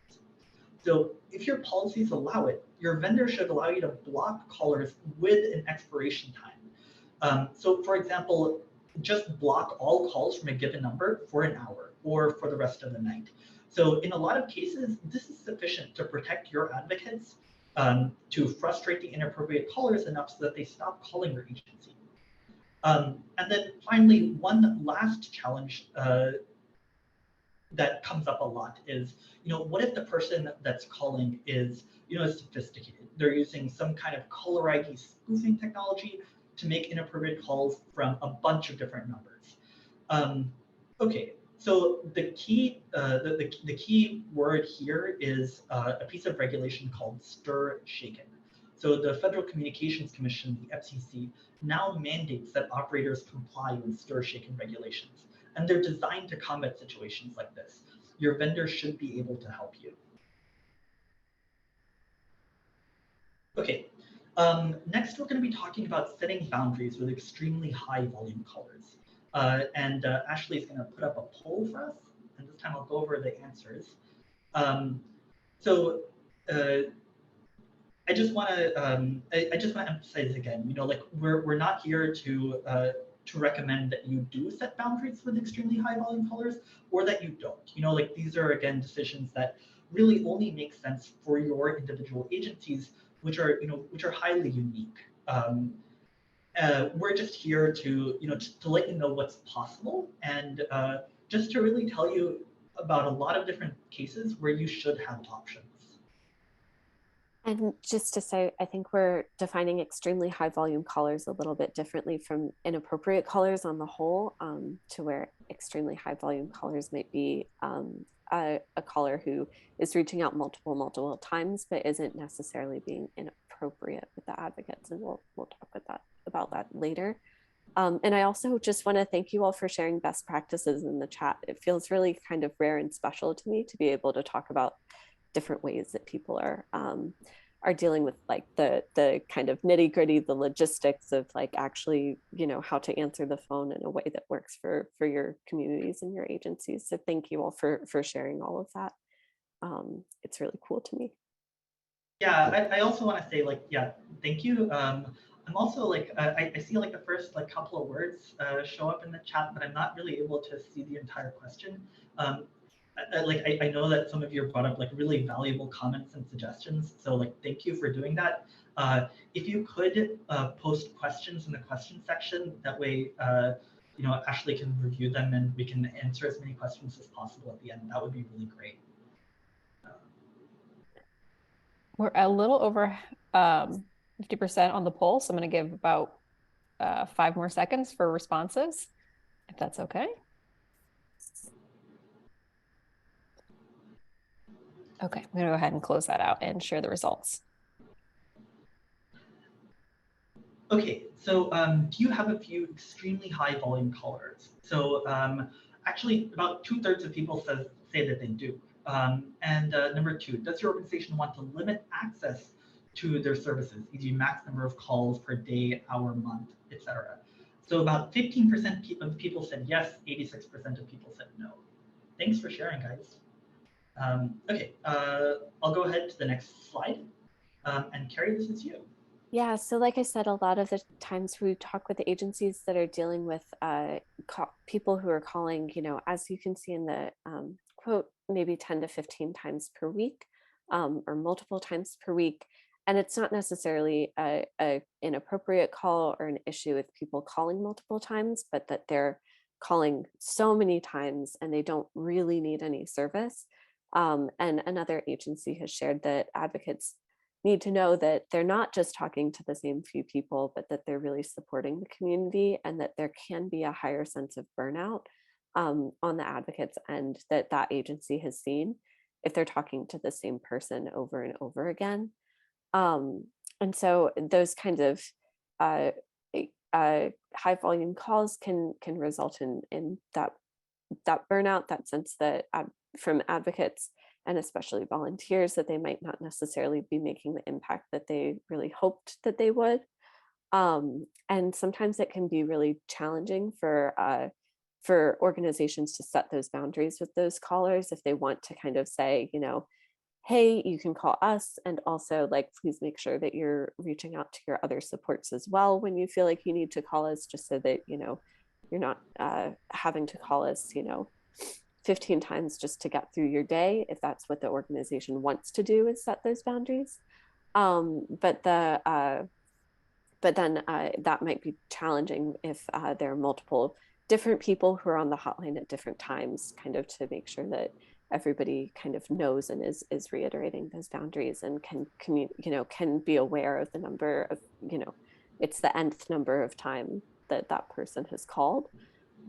So if your policies allow it, your vendor should allow you to block callers with an expiration time. So for example, just block all calls from a given number for an hour or for the rest of the night. So in a lot of cases, this is sufficient to protect your advocates, to frustrate the inappropriate callers enough so that they stop calling your agency. And then finally, one last challenge that comes up a lot is, what if the person that's calling is, sophisticated? They're using some kind of caller ID spoofing technology to make inappropriate calls from a bunch of different numbers. Okay, so the key word here is a piece of regulation called stir shaken. So the Federal Communications Commission, the FCC, now mandates that operators comply with stir shaken regulations. And they're designed to combat situations like this. Your vendor should be able to help you. Okay, next we're going to be talking about setting boundaries with extremely high volume callers. Ashley is going to put up a poll for us, and this time I'll go over the answers. I just want to emphasize again, like we're not here to recommend that you do set boundaries with extremely high volume callers or that you don't. Like these are again decisions that really only make sense for your individual agencies, which are highly unique. We're just here to to let you know what's possible and just to really tell you about a lot of different cases where you should have options. And just to say, I think we're defining extremely high volume callers a little bit differently from inappropriate callers on the whole, to where extremely high volume callers might be a caller who is reaching out multiple times, but isn't necessarily being inappropriate with the advocates. And we'll talk about that later. And I also just want to thank you all for sharing best practices in the chat. It feels really kind of rare and special to me to be able to talk about different ways that people are dealing with like the kind of nitty gritty, the logistics of like actually, how to answer the phone in a way that works for your communities and your agencies. So thank you all for sharing all of that. It's really cool to me. Yeah, I also want to say thank you. I'm also I see the first couple of words show up in the chat, but I'm not really able to see the entire question. I know that some of you brought up really valuable comments and suggestions, so thank you for doing that. If you could post questions in the question section, that way Ashley can review them and we can answer as many questions as possible at the end. That would be really great. We're a little over 50% on the poll, so I'm going to give about 5 more seconds for responses, if that's okay. Okay, I'm going to go ahead and close that out and share the results. Okay, so do you have a few extremely high volume callers? So actually about 2/3 of people say that they do. Number 2, does your organization want to limit access to their services, e.g. max number of calls per day, hour, month, etc.? So about 15% of people said yes, 86% of people said no. Thanks for sharing, guys. Okay, I'll go ahead to the next slide. And Carrie, this is you. Yeah, so like I said, a lot of the times we talk with the agencies that are dealing with people who are calling, as you can see in the quote, maybe 10 to 15 times per week, or multiple times per week. And it's not necessarily an inappropriate call or an issue with people calling multiple times, but that they're calling so many times and they don't really need any service. And another agency has shared that advocates need to know that they're not just talking to the same few people, but that they're really supporting the community and that there can be a higher sense of burnout on the advocate's end that that agency has seen if they're talking to the same person over and over again. Um, and so those kinds of uh, high volume calls can result in that burnout, that sense that from advocates and especially volunteers that they might not necessarily be making the impact that they really hoped that they would. And sometimes it can be really challenging for organizations to set those boundaries with those callers if they want to kind of say, you know, hey, you can call us, and also like please make sure that you're reaching out to your other supports as well when you feel like you need to call us, just so that you know you're not having to call us, you know, 15 times just to get through your day, if that's what the organization wants to do, is set those boundaries. But then that might be challenging if there are multiple different people who are on the hotline at different times, kind of to make sure that everybody kind of knows and is reiterating those boundaries and can be aware of the number of, you know, it's the nth number of time that that person has called.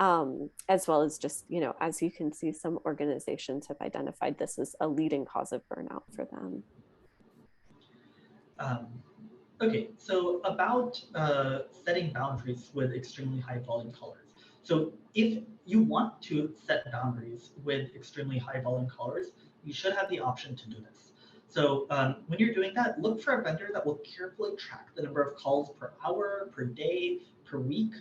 As well as just, you know, as you can see, some organizations have identified this as a leading cause of burnout for them. Um, okay, so about setting boundaries with extremely high volume callers. So if you want to set boundaries with extremely high volume callers, you should have the option to do this. So when you're doing that, look for a vendor that will carefully track the number of calls per hour, per day, per week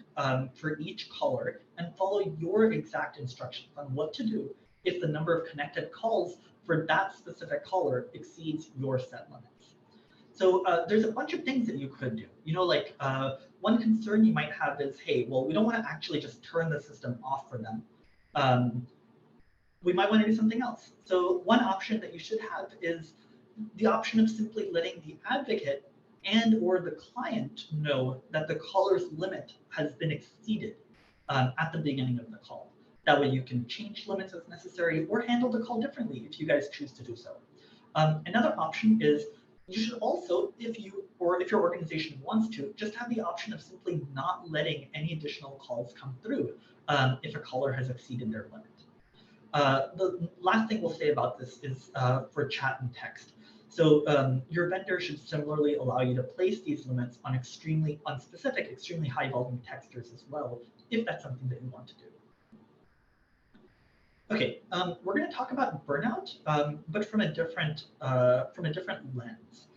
for each caller, and follow your exact instructions on what to do if the number of connected calls for that specific caller exceeds your set limits. So there's a bunch of things that you could do. You know, like one concern you might have is, hey, well, we don't want to actually just turn the system off for them. We might want to do something else. So one option that you should have is the option of simply letting the advocate and or the client know that the caller's limit has been exceeded at the beginning of the call. That way you can change limits as necessary or handle the call differently if you guys choose to do so. Another option is you should also, if your organization wants to, just have the option of simply not letting any additional calls come through if a caller has exceeded their limit. The last thing we'll say about this is for chat and text. So your vendor should similarly allow you to place these limits on specific, extremely high volume texters as well, if that's something that you want to do. Okay, we're going to talk about burnout, but from a different lens.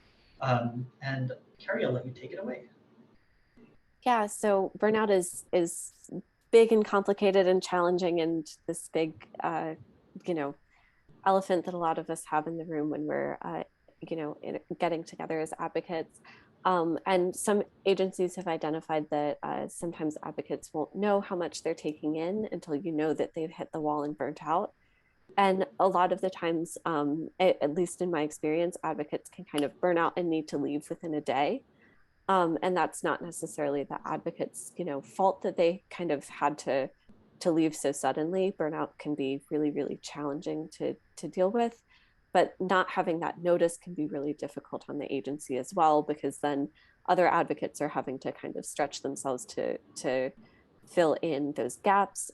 And Carrie, I'll let you take it away. Yeah, so burnout is big and complicated and challenging, and this big, you know, elephant that a lot of us have in the room when we're, you know, getting together as advocates. And some agencies have identified that sometimes advocates won't know how much they're taking in until you know that they've hit the wall and burnt out. And a lot of the times, at least in my experience, advocates can kind of burn out and need to leave within a day. And that's not necessarily the advocate's, you know, fault that they kind of had to leave so suddenly. Burnout can be really, really challenging to deal with, but not having that notice can be really difficult on the agency as well, because then other advocates are having to kind of stretch themselves to fill in those gaps.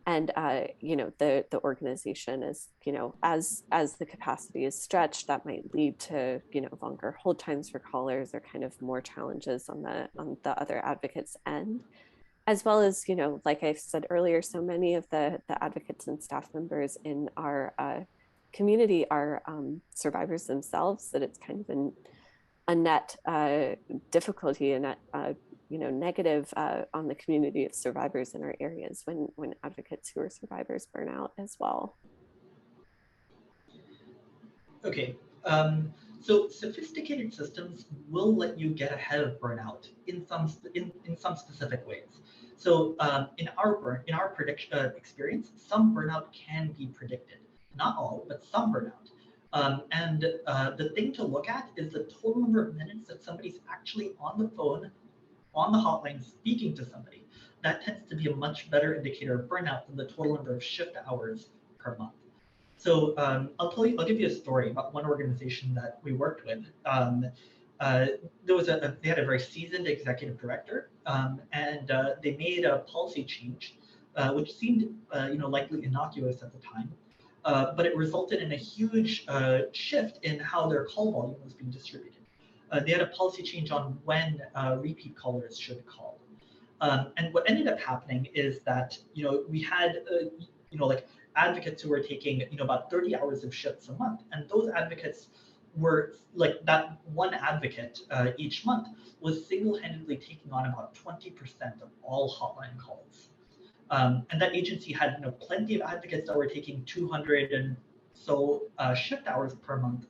And you know, the organization is, you know, as the capacity is stretched, that might lead to, you know, longer hold times for callers or kind of more challenges on the other advocates' end, as well as, you know, like I said earlier, so many of the advocates and staff members in our community are survivors themselves, that it's kind of a net difficulty and you know, negative on the community of survivors in our areas when advocates who are survivors burn out as well. Okay, so sophisticated systems will let you get ahead of burnout in some specific ways. So in our prediction experience, some burnout can be predicted. Not all, but some burnout. And the thing to look at is the total number of minutes that somebody's actually on the phone, on the hotline, speaking to somebody. That tends to be a much better indicator of burnout than the total number of shift hours per month. So I'll give you a story about one organization that we worked with. They had a very seasoned executive director, and they made a policy change which seemed likely innocuous at the time. But it resulted in a huge shift in how their call volume was being distributed. They had a policy change on when repeat callers should call. And what ended up happening is that we had like advocates who were taking about 30 hours of shifts a month, and those advocates were like that one advocate each month was single-handedly taking on about 20% of all hotline calls. And that agency had plenty of advocates that were taking 200 and so shift hours per month.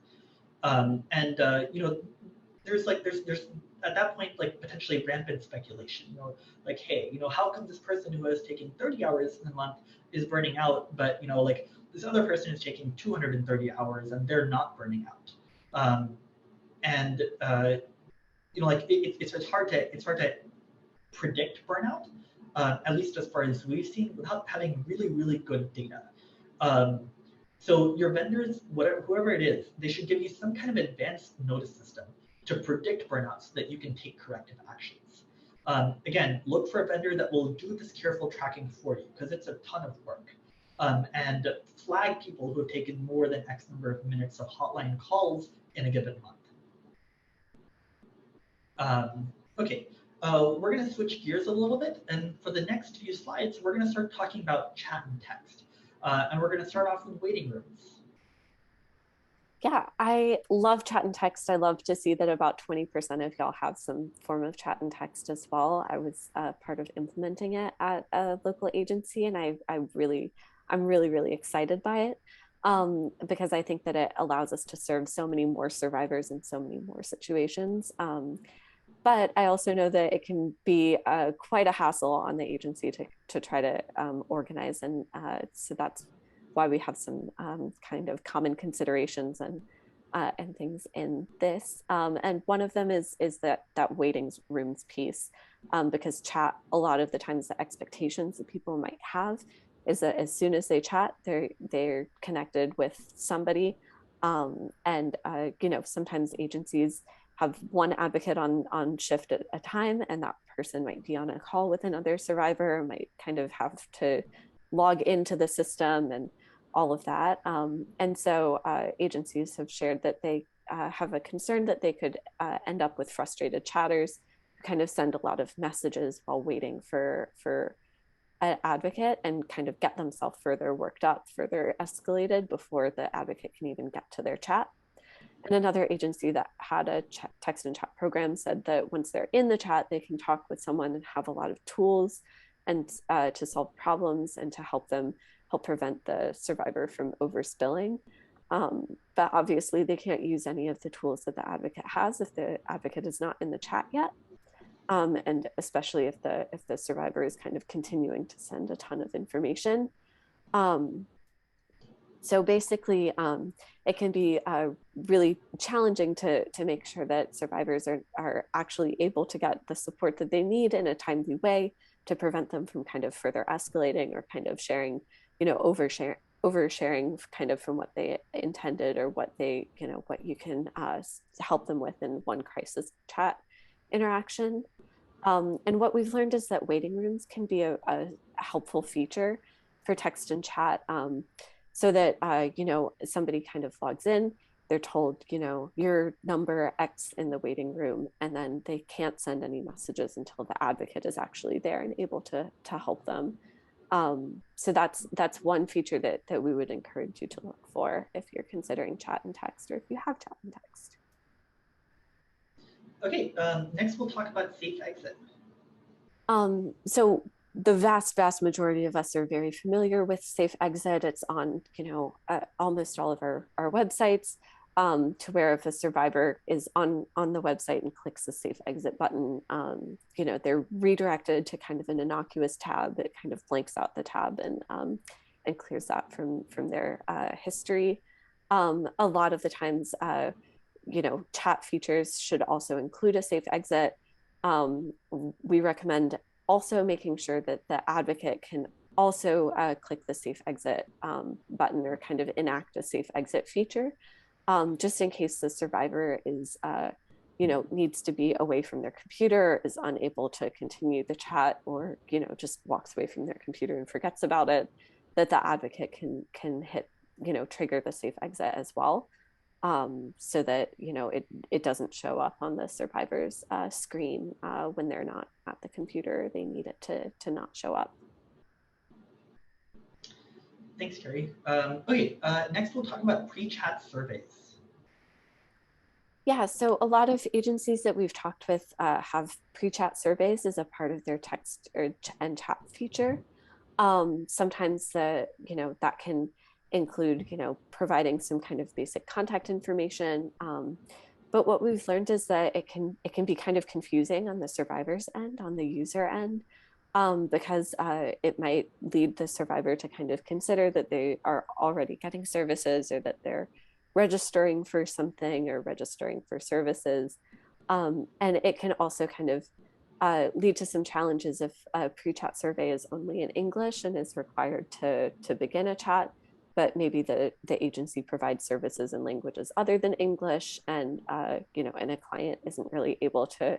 There's at that point like potentially rampant speculation. Like, hey, how come this person who is taking 30 hours in a month is burning out, but like this other person is taking 230 hours and they're not burning out. Like it's hard to predict burnout, at least as far as we've seen, without having really good data. So your vendors, whoever it is, they should give you some kind of advanced notice system to predict burnout so that you can take corrective actions. Again, look for a vendor that will do this careful tracking for you, because it's a ton of work. And flag people who have taken more than X number of minutes of hotline calls in a given month. Okay, we're going to switch gears a little bit, and for the next few slides, we're going to start talking about chat and text. And we're going to start off with waiting rooms. Yeah, I love chat and text. I love to see that about 20% of y'all have some form of chat and text as well. I was part of implementing it at a local agency, and I'm really excited by it, because I think that it allows us to serve so many more survivors in so many more situations. But I also know that it can be quite a hassle on the agency to try to organize, and so that's why we have some kind of common considerations and things in this. And one of them is that waiting rooms piece, because chat, a lot of the times the expectations that people might have is that as soon as they chat, they're connected with somebody, and sometimes agencies have one advocate on shift at a time, and that person might be on a call with another survivor, might kind of have to log into the system and all of that. And so agencies have shared that they have a concern that they could end up with frustrated chatters who kind of send a lot of messages while waiting for an advocate, and kind of get themselves further worked up, further escalated before the advocate can even get to their chat. And another agency that had a text and chat program said that once they're in the chat, they can talk with someone and have a lot of tools and to solve problems and to help prevent the survivor from overspilling. But obviously they can't use any of the tools that the advocate has if the advocate is not in the chat yet. And especially if the survivor is kind of continuing to send a ton of information. So basically, it can be really challenging to make sure that survivors are actually able to get the support that they need in a timely way to prevent them from kind of further escalating or kind of sharing, oversharing kind of from what they intended, or what what you can help them with in one crisis chat interaction. And what we've learned is that waiting rooms can be a helpful feature for text and chat. So that, somebody kind of logs in, they're told, your number X in the waiting room, and then they can't send any messages until the advocate is actually there and able to help them. So that's one feature that we would encourage you to look for if you're considering chat and text, or if you have chat and text. Okay, next we'll talk about safe exit. So the vast majority of us are very familiar with safe exit. It's on, almost all of our websites, to where if a survivor is on the website and clicks the safe exit button, they're redirected to kind of an innocuous tab that kind of blanks out the tab and clears that from their history. A lot of the times, chat features should also include a safe exit. We recommend also making sure that the advocate can also click the safe exit button, or kind of enact a safe exit feature, just in case the survivor is needs to be away from their computer, is unable to continue the chat, or, just walks away from their computer and forgets about it, that the advocate can hit, trigger the safe exit as well. So that, it doesn't show up on the survivor's screen when they're not at the computer. They need it to not show up. Thanks, Carrie. Okay, next we'll talk about pre-chat surveys. Yeah, so a lot of agencies that we've talked with have pre-chat surveys as a part of their text and chat feature. Sometimes that can include, providing some kind of basic contact information. But what we've learned is that it can be kind of confusing on the survivor's end, on the user end, because it might lead the survivor to kind of consider that they are already getting services, or that they're registering for something or registering for services. And it can also kind of lead to some challenges if a pre-chat survey is only in English and is required to begin a chat, but maybe the agency provides services in languages other than English, and and a client isn't really able to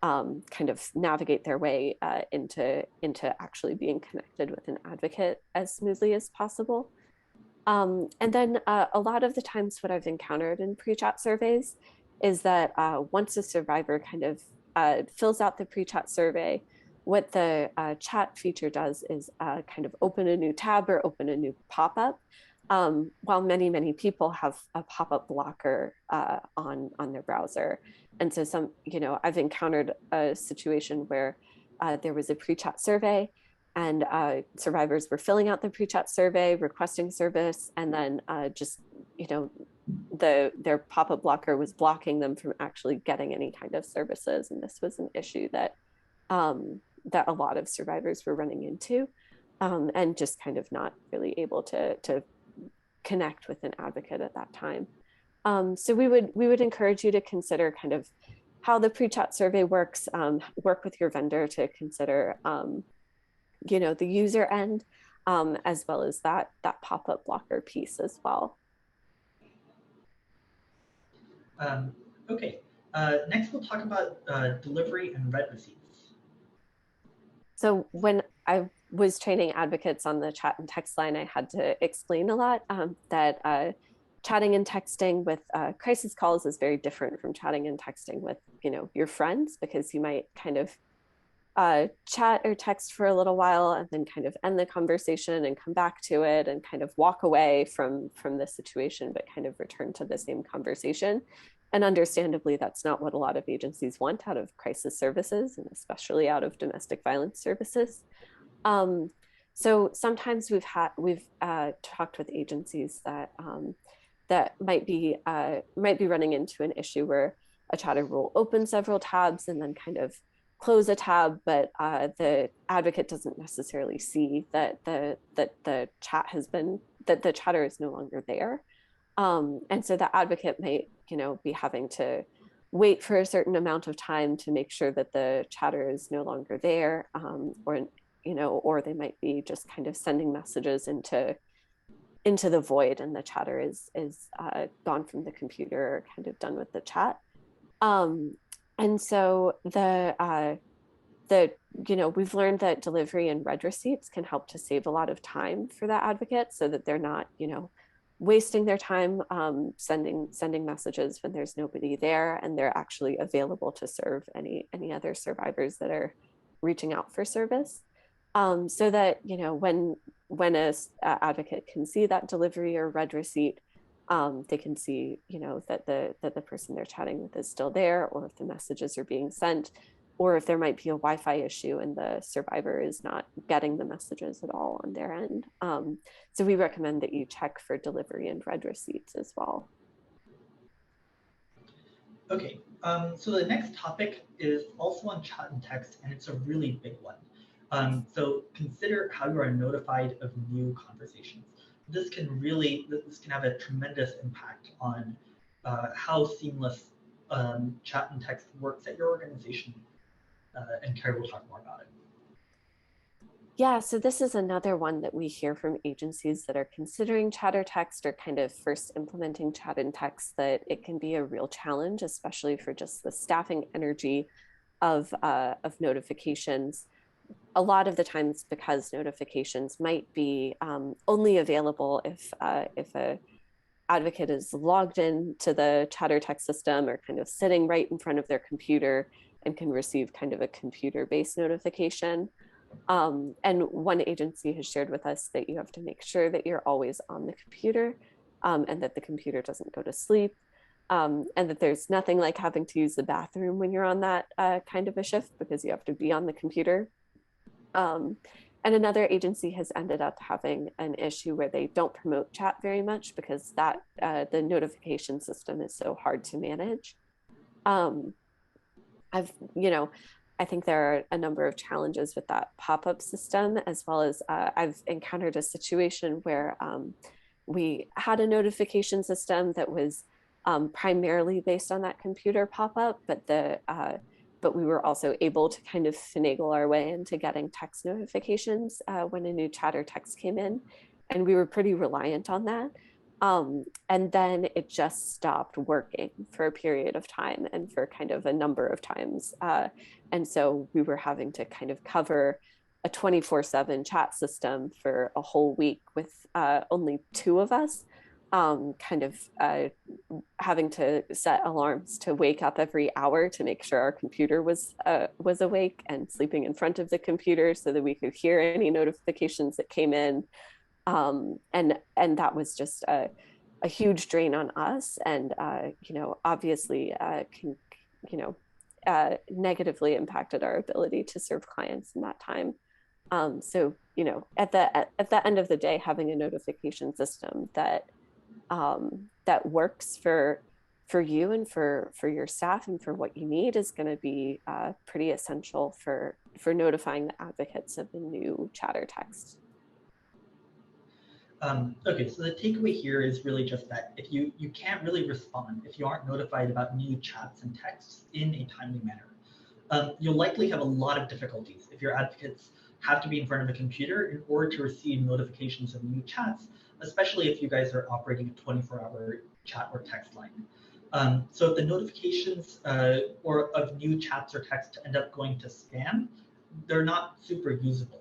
kind of navigate their way into actually being connected with an advocate as smoothly as possible. And then a lot of the times what I've encountered in pre-chat surveys is that once a survivor kind of fills out the pre-chat survey, what the chat feature does is kind of open a new tab or open a new pop-up, while many people have a pop-up blocker on their browser. And so I've encountered a situation where there was a pre-chat survey, and survivors were filling out the pre-chat survey, requesting service, and then their pop-up blocker was blocking them from actually getting any kind of services. And this was an issue that a lot of survivors were running into, and just kind of not really able to connect with an advocate at that time. So we would encourage you to consider kind of how the pre-chat survey works, work with your vendor to consider the user end, as well as that pop-up blocker piece as well. Okay, next we'll talk about delivery and read receipts. So when I was training advocates on the chat and text line, I had to explain a lot that chatting and texting with crisis calls is very different from chatting and texting with your friends, because you might kind of chat or text for a little while and then kind of end the conversation and come back to it and kind of walk away from the situation, but kind of return to the same conversation. And understandably, that's not what a lot of agencies want out of crisis services, and especially out of domestic violence services. So sometimes we've talked with agencies that might be running into an issue where a chatter will open several tabs and then kind of close a tab, but the advocate doesn't necessarily see that the chatter is no longer there. And so the advocate might, be having to wait for a certain amount of time to make sure that the chatter is no longer there, or they might be just kind of sending messages into the void, and the chatter is gone from the computer, kind of done with the chat. And so we've learned that delivery and read receipts can help to save a lot of time for the advocate, so that they're not, wasting their time sending messages when there's nobody there, and they're actually available to serve any other survivors that are reaching out for service. So that, when a advocate can see that delivery or read receipt, they can see, that the person they're chatting with is still there, or if the messages are being sent, or if there might be a Wi-Fi issue and the survivor is not getting the messages at all on their end. So we recommend that you check for delivery and read receipts as well. Okay, so the next topic is also on chat and text, and it's a really big one. So consider how you are notified of new conversations. This can have a tremendous impact on how seamless chat and text works at your organization. And Carrie will talk more about it. Yeah, so this is another one that we hear from agencies that are considering chat or text or kind of first implementing chat and text, that it can be a real challenge, especially for just the staffing energy of notifications. A lot of the times, because notifications might be only available if a advocate is logged in to the chat or text system or kind of sitting right in front of their computer and can receive kind of a computer-based notification. And one agency has shared with us that you have to make sure that you're always on the computer, and that the computer doesn't go to sleep, and that there's nothing like having to use the bathroom when you're on that kind of a shift, because you have to be on the computer. Um, and another agency has ended up having an issue where they don't promote chat very much because that the notification system is so hard to manage. Um, I've, you know, I think there are a number of challenges with that pop-up system, as well as I've encountered a situation where we had a notification system that was primarily based on that computer pop-up, but we were also able to kind of finagle our way into getting text notifications when a new chat or text came in, and we were pretty reliant on that. And then it just stopped working for a period of time and for kind of a number of times. And so we were having to kind of cover a 24/7 chat system for a whole week with only two of us, having to set alarms to wake up every hour to make sure our computer was awake and sleeping in front of the computer so that we could hear any notifications that came in. And that was just a huge drain on us, and obviously can negatively impacted our ability to serve clients in that time. So at the end of the day, having a notification system that that works for you and for your staff and for what you need is going to be pretty essential for notifying the advocates of the new chat or text. Okay, so the takeaway here is really just that if you can't really respond if you aren't notified about new chats and texts in a timely manner. You'll likely have a lot of difficulties if your advocates have to be in front of a computer in order to receive notifications of new chats, especially if you guys are operating a 24-hour chat or text line. So if the notifications or of new chats or texts end up going to spam, they're not super usable.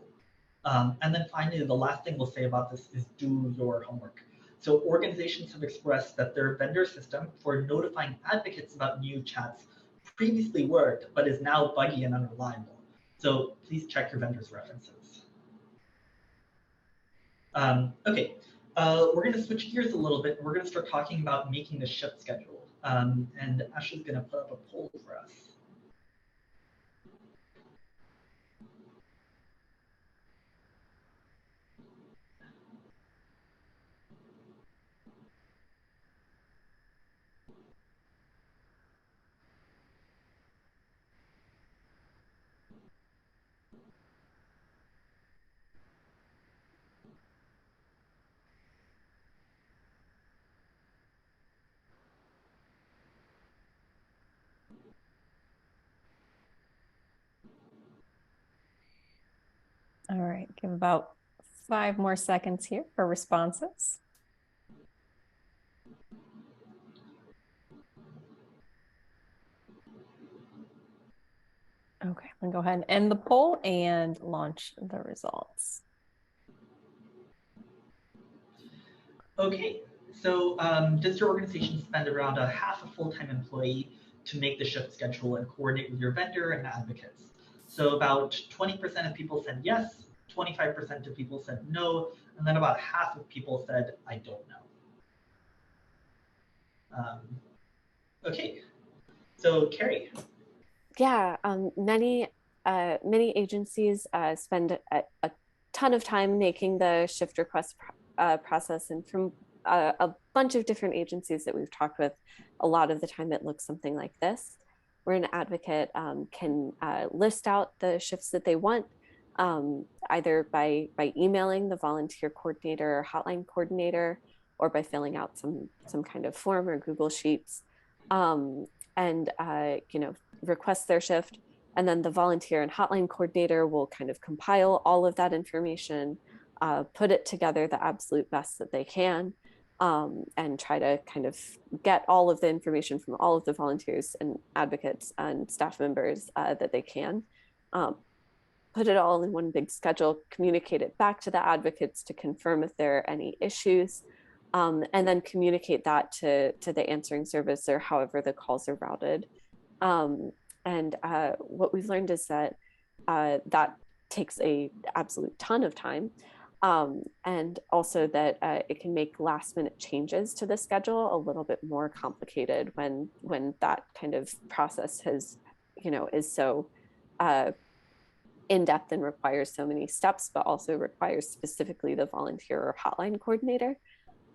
And then finally, the last thing we'll say about this is do your homework. So organizations have expressed that their vendor system for notifying advocates about new chats previously worked, but is now buggy and unreliable. So please check your vendor's references. Okay, we're going to switch gears a little bit. We're going to start talking about making the shift schedule. And Ashley's going to put up a poll for us. All right, give about 5 more seconds here for responses. Okay, I'm gonna go ahead and end the poll and launch the results. Okay, so does your organization spend around a half a full-time employee to make the shift schedule and coordinate with your vendor and advocates? So about 20% of people said yes, 25% of people said no, and then about half of people said, I don't know. Okay, so Carrie. Yeah, many agencies spend a ton of time making the shift request process, and from a bunch of different agencies that we've talked with, a lot of the time it looks something like this, where an advocate can list out the shifts that they want, either by emailing the volunteer coordinator or hotline coordinator, or by filling out some kind of form or Google Sheets, and request their shift. And then the volunteer and hotline coordinator will kind of compile all of that information, put it together the absolute best that they can, and try to kind of get all of the information from all of the volunteers and advocates and staff members that they can. Put it all in one big schedule, communicate it back to the advocates to confirm if there are any issues, and then communicate that to the answering service or however the calls are routed. And what we've learned is that that takes a absolute ton of time. And also that it can make last minute changes to the schedule a little bit more complicated when that kind of process has, is so in-depth and requires so many steps, but also requires specifically the volunteer or hotline coordinator.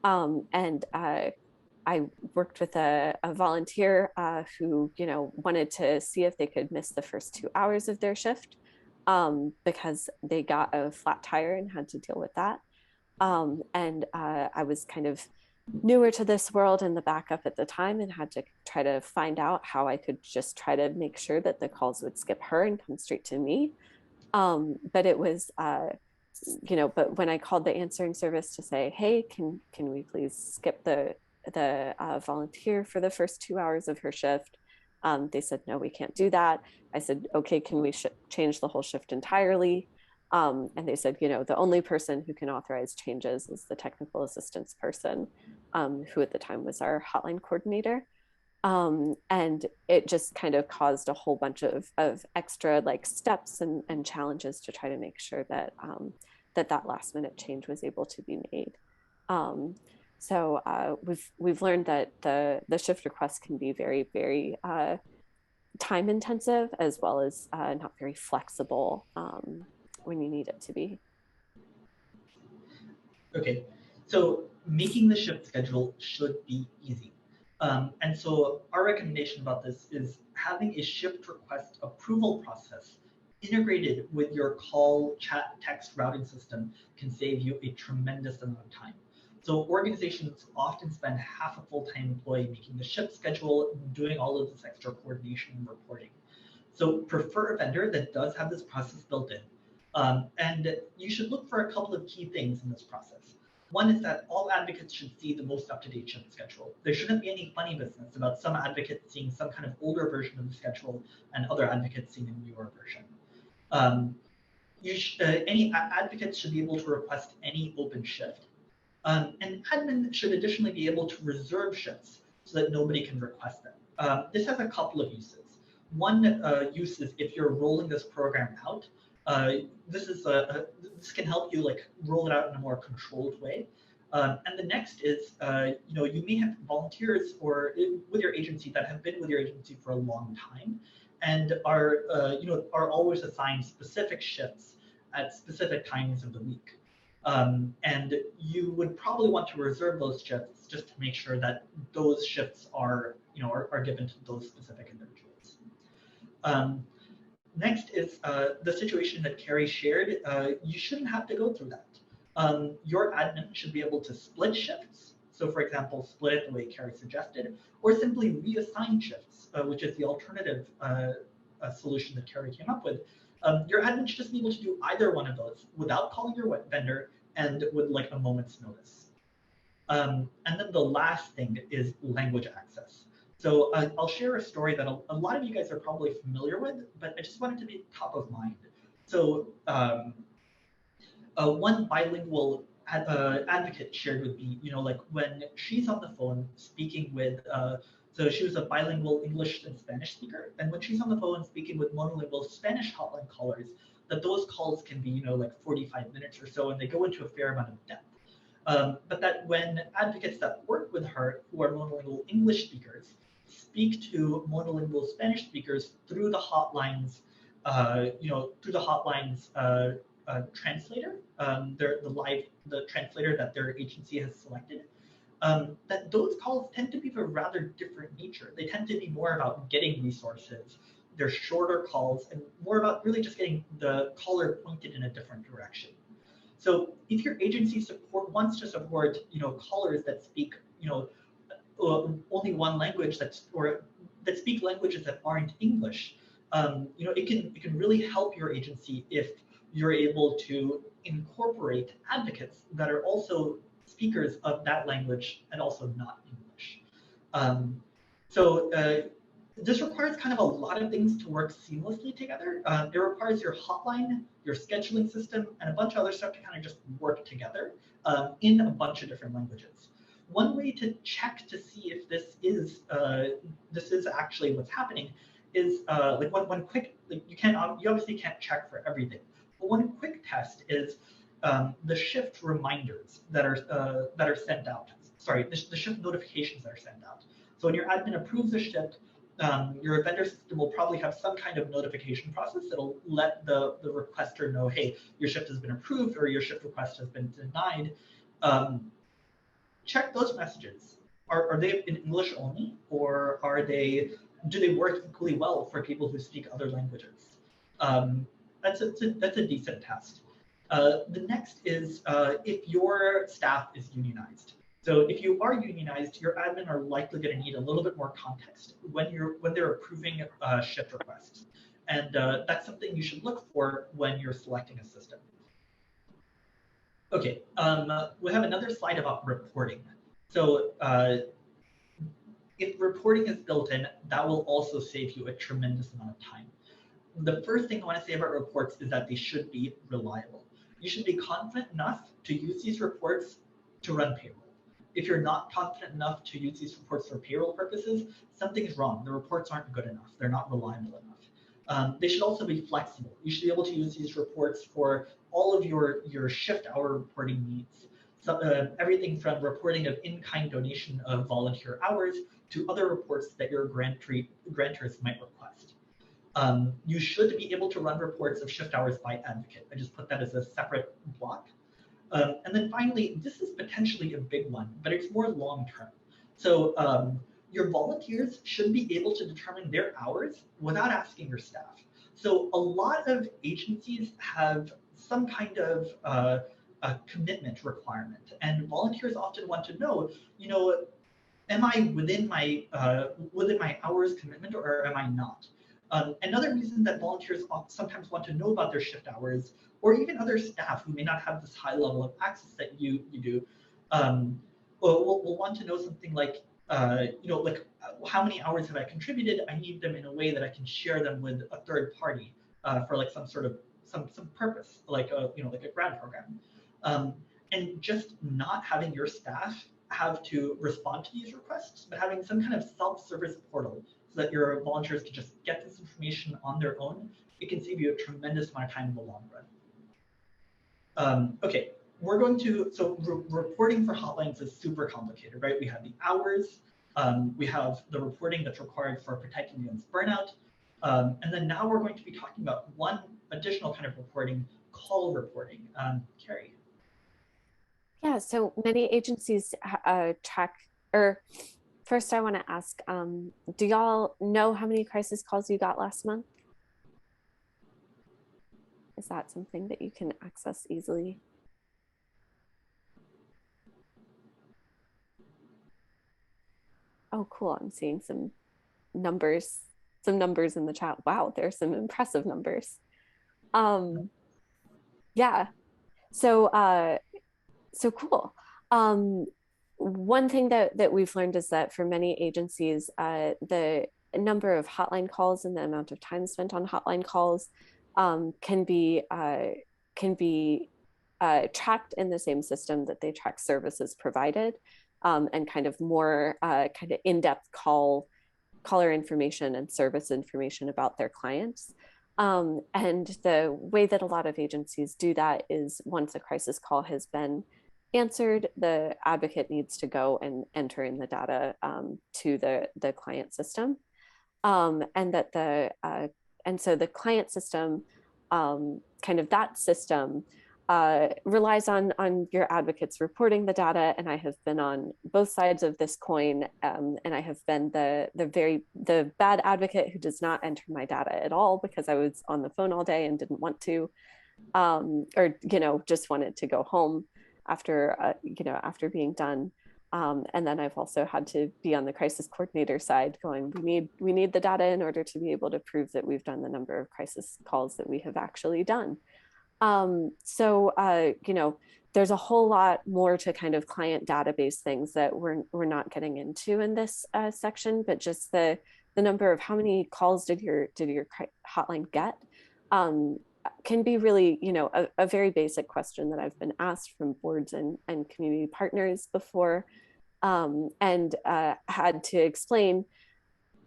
And I worked with a volunteer who, wanted to see if they could miss the first 2 hours of their shift because they got a flat tire and had to deal with that. And I was kind of newer to this world and the backup at the time and had to try to find out how I could just try to make sure that the calls would skip her and come straight to me. But it was, but when I called the answering service to say, hey, can we please skip the volunteer for the first 2 hours of her shift? They said, no, we can't do that. I said, okay, can we change the whole shift entirely? And they said, the only person who can authorize changes is the technical assistance person, who at the time was our hotline coordinator. And it just kind of caused a whole bunch of extra steps and challenges to try to make sure that that last minute change was able to be made. So we've learned that the shift request can be very, very time intensive, as well as not very flexible when you need it to be. Okay, so making the shift schedule should be easy. And so our recommendation about this is having a shift request approval process integrated with your call, chat, text routing system can save you a tremendous amount of time. So organizations often spend half a full-time employee making the shift schedule, doing all of this extra coordination and reporting. So prefer a vendor that does have this process built in. And you should look for a couple of key things in this process. One is that all advocates should see the most up-to-date shift schedule. There shouldn't be any funny business about some advocates seeing some kind of older version of the schedule and other advocates seeing a newer version. Any advocates should be able to request any open shift. And admin should additionally be able to reserve shifts so that nobody can request them. This has a couple of uses. One use is if you're rolling this program out, this can help you roll it out in a more controlled way. And the next is, you may have volunteers with your agency that have been with your agency for a long time and are always assigned specific shifts at specific times of the week. And you would probably want to reserve those shifts just to make sure that those shifts are given to those specific individuals. Next is the situation that Carrie shared. You shouldn't have to go through that. Your admin should be able to split shifts. So for example, split it the way Carrie suggested, or simply reassign shifts, which is the alternative solution that Carrie came up with. Your admin should just be able to do either one of those without calling your vendor and with a moment's notice. And then the last thing is language access. So I'll share a story that a lot of you guys are probably familiar with, but I just wanted to be top of mind. So one bilingual advocate shared with me, when she's on the phone speaking with, so she was a bilingual English and Spanish speaker, and when she's on the phone speaking with monolingual Spanish hotline callers, that those calls can be, 45 minutes or so, and they go into a fair amount of depth. But that when advocates that work with her who are monolingual English speakers speak to monolingual Spanish speakers through the hotlines, translator, the translator that their agency has selected, that those calls tend to be of a rather different nature. They tend to be more about getting resources. They're shorter calls and more about really just getting the caller pointed in a different direction. So if your agency wants to support, callers that speak, only one language that speak languages that aren't English, it can really help your agency if you're able to incorporate advocates that are also speakers of that language and also not English. Um, so this requires kind of a lot of things to work seamlessly together. It requires your hotline, your scheduling system, and a bunch of other stuff to kind of just work together in a bunch of different languages. One way to check to see if this is actually what's happening is like one quick, like you obviously can't check for everything, but one quick test is the shift reminders that are sent out. Sorry, the shift notifications that are sent out. So when your admin approves a shift, your vendor system will probably have some kind of notification process that'll let the requester know, hey, your shift has been approved or your shift request has been denied. Check those messages. Are they in English only, or do they work equally well for people who speak other languages? That's a decent test. The next is if your staff is unionized. So if you are unionized, your admin are likely going to need a little bit more context when they're approving shift requests, and that's something you should look for when you're selecting a system. Okay, we have another slide about reporting. So if reporting is built in, that will also save you a tremendous amount of time. The first thing I want to say about reports is that they should be reliable. You should be confident enough to use these reports to run payroll. If you're not confident enough to use these reports for payroll purposes, something's wrong. The reports aren't good enough. They're not reliable enough. They should also be flexible. You should be able to use these reports for all of your shift hour reporting needs. So, everything from reporting of in-kind donation of volunteer hours to other reports that your grantors might request. You should be able to run reports of shift hours by advocate. I just put that as a separate block. And then finally, this is potentially a big one, but it's more long-term. So your volunteers should be able to determine their hours without asking your staff. So a lot of agencies have some kind of a commitment requirement, and volunteers often want to know, am I within my hours commitment or am I not? Another reason that volunteers sometimes want to know about their shift hours, or even other staff who may not have this high level of access that you do, will want to know something like, like how many hours have I contributed? I need them in a way that I can share them with a third party for like some sort of some purpose, like a grant program. And just not having your staff have to respond to these requests, but having some kind of self-service portal so that your volunteers can just get this information on their own, it can save you a tremendous amount of time in the long run. Okay, we're going to, reporting for hotlines is super complicated, right? We have the hours, we have the reporting that's required for protecting against burnout, and then now we're going to be talking about one additional kind of reporting, call reporting. Carrie. Yeah, so many agencies track, or first I want to ask, do y'all know how many crisis calls you got last month? Is that something that you can access easily? Oh, cool. I'm seeing some numbers in the chat. Wow, there's some impressive numbers. Yeah, so cool. One thing that we've learned is that for many agencies, the number of hotline calls and the amount of time spent on hotline calls can be tracked in the same system that they track services provided, and kind of more kind of in-depth caller information and service information about their clients. And the way that a lot of agencies do that is once a crisis call has been answered, the advocate needs to go and enter in the data to the client system. And so the client system, kind of that system, relies on your advocates reporting the data, and I have been on both sides of this coin, and I have been the bad advocate who does not enter my data at all because I was on the phone all day and didn't want to, or just wanted to go home after after being done. And then I've also had to be on the crisis coordinator side going, we need the data in order to be able to prove that we've done the number of crisis calls that we have actually done. You know, there's a whole lot more to kind of client database things that we're not getting into in this section, but just the number of how many calls did your hotline get can be really, you know, a very basic question that I've been asked from boards and community partners before, and had to explain,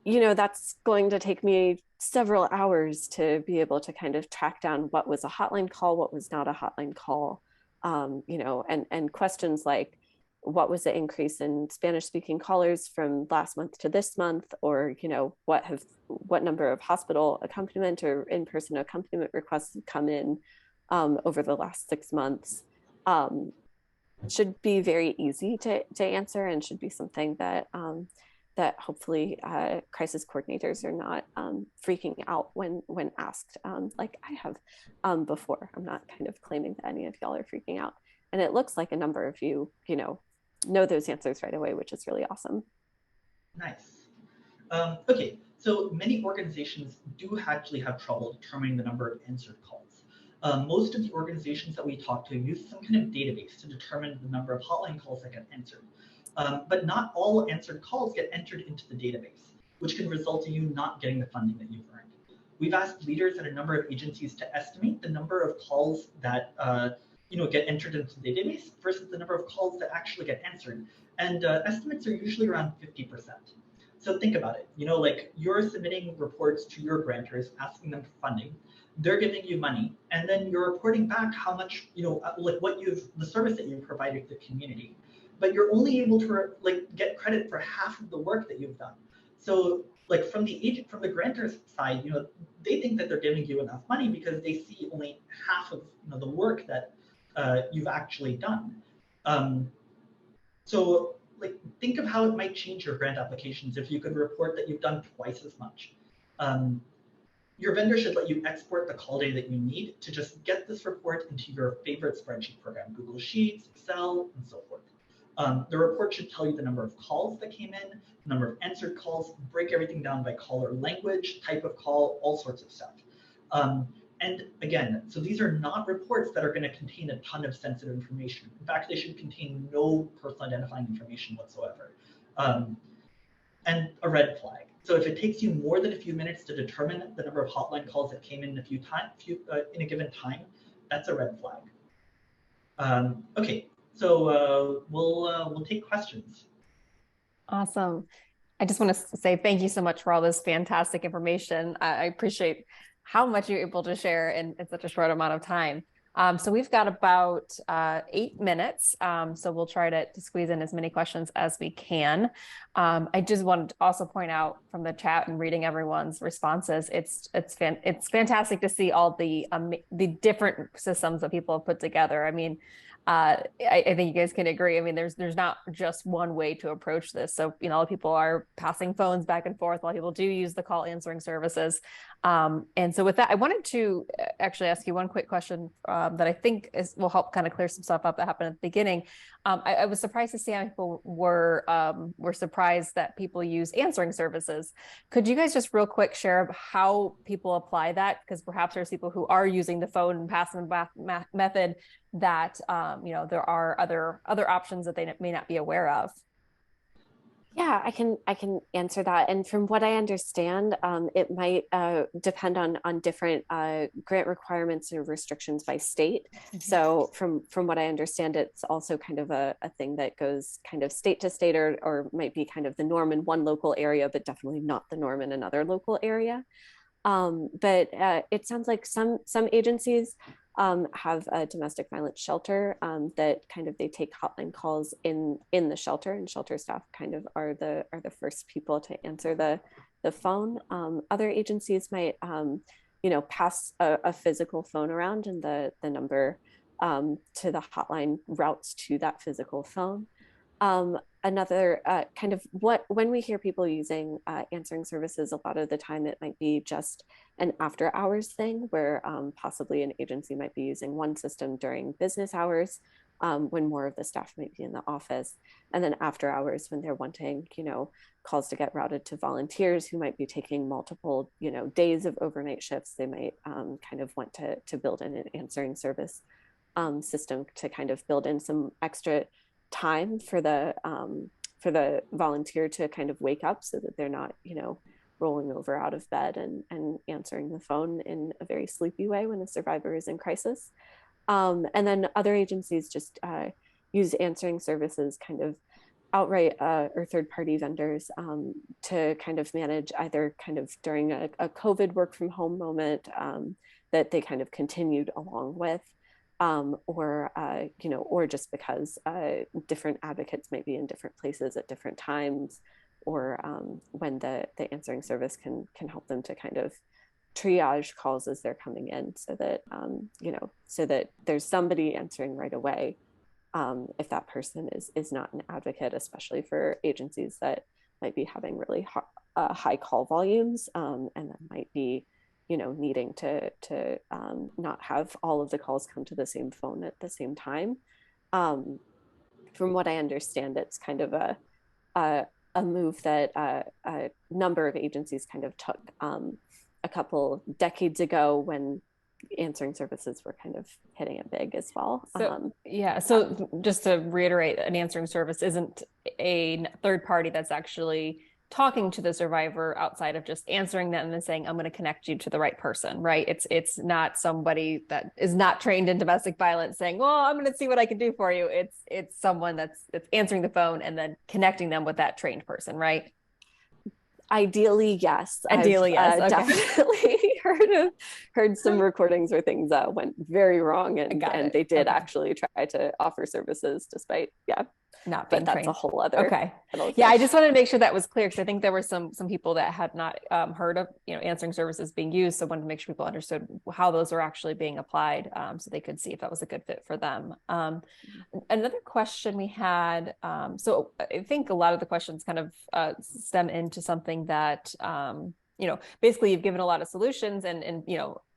you know, that's going to take me several hours to be able to kind of track down what was a hotline call, what was not a hotline call, you know, and questions like, what was the increase in Spanish speaking callers from last month to this month? Or, you know, what number of hospital accompaniment or in-person accompaniment requests have come in over the last 6 months? Should be very easy to answer, and should be something that that hopefully crisis coordinators are not freaking out when asked, like I have before. I'm not kind of claiming that any of y'all are freaking out. And it looks like a number of you, you know those answers right away, which is really awesome. Nice. Okay, so many organizations do actually have trouble determining the number of answered calls. Most of the organizations that we talk to use some kind of database to determine the number of hotline calls that get answered. But not all answered calls get entered into the database, which can result in you not getting the funding that you've earned. We've asked leaders at a number of agencies to estimate the number of calls that get entered into the database versus the number of calls that actually get answered. And estimates are usually around 50%. So think about it. You know, like you're submitting reports to your grantors, asking them for funding. They're giving you money, and then you're reporting back how much, like the service that you've provided to the community. But you're only able to get credit for half of the work that you've done. So like from the grantor's side, they think that they're giving you enough money because they see only half of the work that you've actually done. So like think of how it might change your grant applications if you could report that you've done twice as much. Your vendor should let you export the call data that you need to just get this report into your favorite spreadsheet program, Google Sheets, Excel, and so forth. The report should tell you the number of calls that came in, the number of answered calls, break everything down by caller language, type of call, all sorts of stuff. And again, so these are not reports that are going to contain a ton of sensitive information. In fact, they should contain no personal identifying information whatsoever. And a red flag. So if it takes you more than a few minutes to determine the number of hotline calls that came in in a given time, that's a red flag. Okay, so we'll take questions. Awesome. I just want to say thank you so much for all this fantastic information. I appreciate how much you're able to share in such a short amount of time. So we've got about 8 minutes. So we'll try to squeeze in as many questions as we can. I just wanted to also point out from the chat and reading everyone's responses, it's fantastic to see all the different systems that people have put together. I mean, I think you guys can agree. I mean, there's not just one way to approach this. So, a lot of people are passing phones back and forth. A lot of people do use the call answering services. And so with that, I wanted to actually ask you one quick question that I think will help kind of clear some stuff up that happened at the beginning. I was surprised to see how people were surprised that people use answering services. Could you guys just real quick share how people apply that? Because perhaps there's people who are using the phone and passing back method that there are other options that they may not be aware of. Yeah, I can answer that. And from what I understand, it might depend on different grant requirements or restrictions by state. Mm-hmm. So from what I understand, it's also kind of a thing that goes kind of state to state, or might be kind of the norm in one local area, but definitely not the norm in another local area. But it sounds like some agencies have a domestic violence shelter that kind of they take hotline calls in the shelter, and shelter staff kind of are the first people to answer the phone. Other agencies might pass a physical phone around, and the number to the hotline routes to that physical phone. Another kind of when we hear people using answering services, a lot of the time it might be just an after hours thing where possibly an agency might be using one system during business hours when more of the staff might be in the office. And then after hours, when they're wanting, calls to get routed to volunteers who might be taking multiple, days of overnight shifts, they might kind of want to build in an answering service system to kind of build in some extra time for the volunteer to kind of wake up so that they're not, rolling over out of bed and answering the phone in a very sleepy way when the survivor is in crisis. And then other agencies just use answering services kind of outright or third-party vendors to kind of manage either kind of during a COVID work from home moment that they kind of continued along with, or just because different advocates might be in different places at different times, or when the answering service can help them to kind of triage calls as they're coming in, so that so that there's somebody answering right away if that person is not an advocate, especially for agencies that might be having really high call volumes and that might be needing to not have all of the calls come to the same phone at the same time. From what I understand, it's kind of a move that a number of agencies kind of took a couple decades ago when answering services were kind of hitting it big as well. So just to reiterate, an answering service isn't a third party that's actually talking to the survivor outside of just answering them and saying, I'm going to connect you to the right person, right? It's not somebody that is not trained in domestic violence saying, well, I'm going to see what I can do for you. It's someone that's answering the phone and then connecting them with that trained person, right? Ideally, yes. Ideally, yes. Okay. Definitely heard some recordings where things went very wrong, and they did actually try to offer services despite not being but that's trained. A whole other. Okay. Yeah, I just wanted to make sure that was clear, because I think there were some people that had not heard of answering services being used, so I wanted to make sure people understood how those are actually being applied, so they could see if that was a good fit for them. Another question we had, so I think a lot of the questions kind of stem into something that basically you've given a lot of solutions and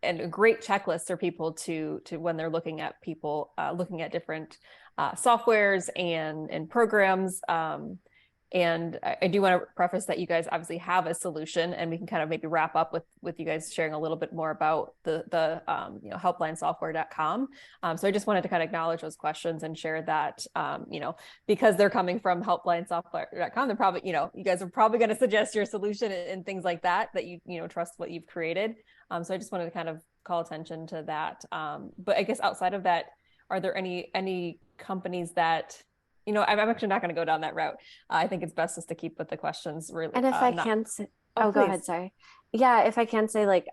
a great checklist for people to when they're looking at looking at different softwares and programs. And I do want to preface that you guys obviously have a solution, and we can kind of maybe wrap up with you guys sharing a little bit more about the helplinesoftware.com. So I just wanted to kind of acknowledge those questions and share that, because they're coming from helplinesoftware.com, they're probably, you guys are probably going to suggest your solution and things like that you trust what you've created. So I just wanted to kind of call attention to that. But I guess outside of that, are there any companies that, I'm actually not going to go down that route. I think it's best just to keep with the questions really. And if I can say, go ahead, sorry. Yeah, if I can say, like,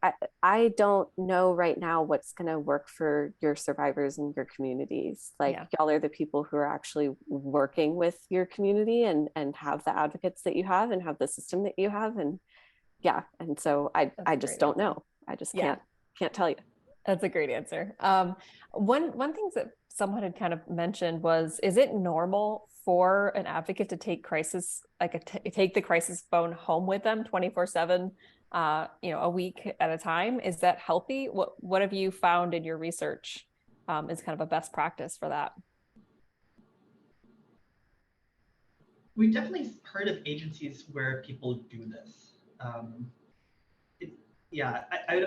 I don't know right now what's going to work for your survivors and your communities. Like, y'all are the people who are actually working with your community and have the advocates that you have and have the system that you have. And and so I just don't know. I just can't tell you. That's a great answer. One thing that someone had kind of mentioned was, is it normal for an advocate to take take the crisis phone home with them 24/7, a week at a time? Is that healthy? What have you found in your research is kind of a best practice for that? We've definitely heard of agencies where people do this. I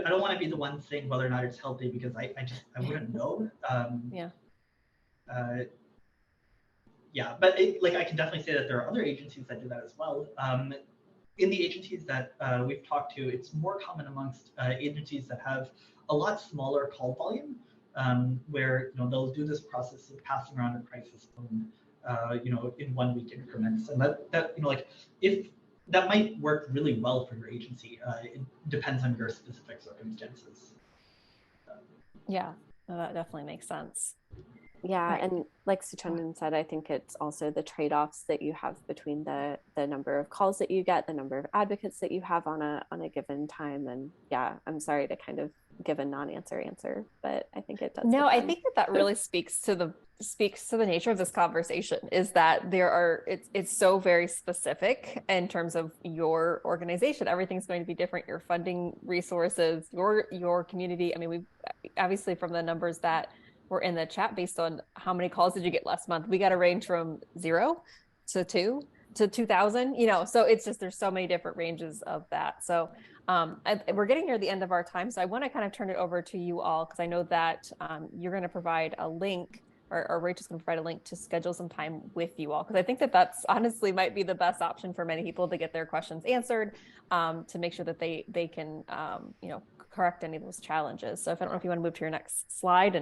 don't want to be the one saying whether or not it's healthy, because I wouldn't know. But I can definitely say that there are other agencies that do that as well. In the agencies that we've talked to, it's more common amongst agencies that have a lot smaller call volume, where they'll do this process of passing around a crisis phone, in 1 week increments, and that if that might work really well for your agency. It depends on your specific circumstances. That definitely makes sense. Right. And like Suchandan said, I think it's also the trade-offs that you have between the number of calls that you get, the number of advocates that you have on a given time. And I'm sorry to kind of give a non-answer, but I think it does. No, I think that really speaks to the nature of this conversation, is that it's so very specific in terms of your organization. Everything's going to be different. Your funding resources, your community. I mean, we've obviously, from the numbers that were in the chat based on how many calls did you get last month. We got a range from 0 to 2 to 2,000, so it's just, there's so many different ranges of that. So we're getting near the end of our time. So I want to kind of turn it over to you all, because I know that you're going to provide a link, or Rachel's going to provide a link to schedule some time with you all, because I think that that's honestly might be the best option for many people to get their questions answered, to make sure that they can, correct any of those challenges. So I don't know if you want to move to your next slide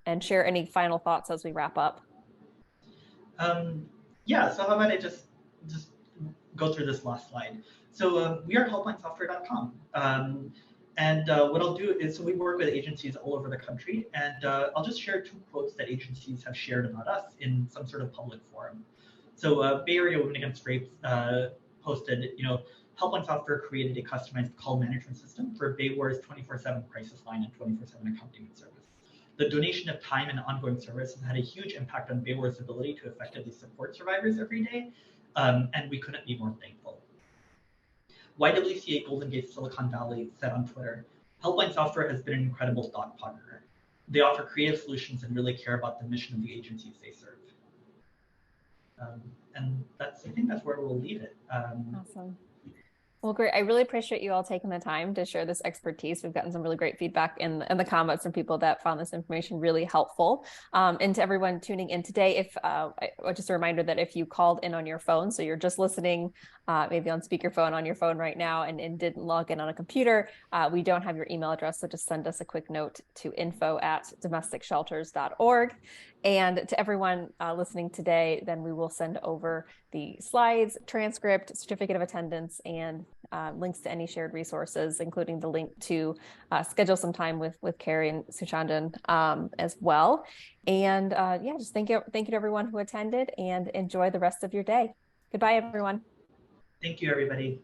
and share any final thoughts as we wrap up. Yeah, so how about I just go through this last slide. So we are hotlinesoftware.com. And what I'll do is, so we work with agencies all over the country, and I'll just share 2 quotes that agencies have shared about us in some sort of public forum. So Bay Area Women Against Rape posted, Helpline Software created a customized call management system for Bay War's 24/7 crisis line and 24/7 accompaniment service. The donation of time and ongoing service has had a huge impact on Bay War's ability to effectively support survivors every day, and we couldn't be more thankful. YWCA Golden Gate Silicon Valley said on Twitter, Helpline Software has been an incredible thought partner. They offer creative solutions and really care about the mission of the agencies they serve. And I think that's where we'll leave it. Awesome. Well, great. I really appreciate you all taking the time to share this expertise. We've gotten some really great feedback in the comments from people that found this information really helpful. And to everyone tuning in today, just a reminder that if you called in on your phone, so you're just listening, maybe on speakerphone on your phone right now and didn't log in on a computer, we don't have your email address. So just send us a quick note to info@domesticshelters.org. And to everyone listening today, then we will send over the slides, transcript, certificate of attendance, and links to any shared resources, including the link to schedule some time with Carrie and Suchandan as well. And just thank you to everyone who attended, and enjoy the rest of your day. Goodbye, everyone. Thank you, everybody.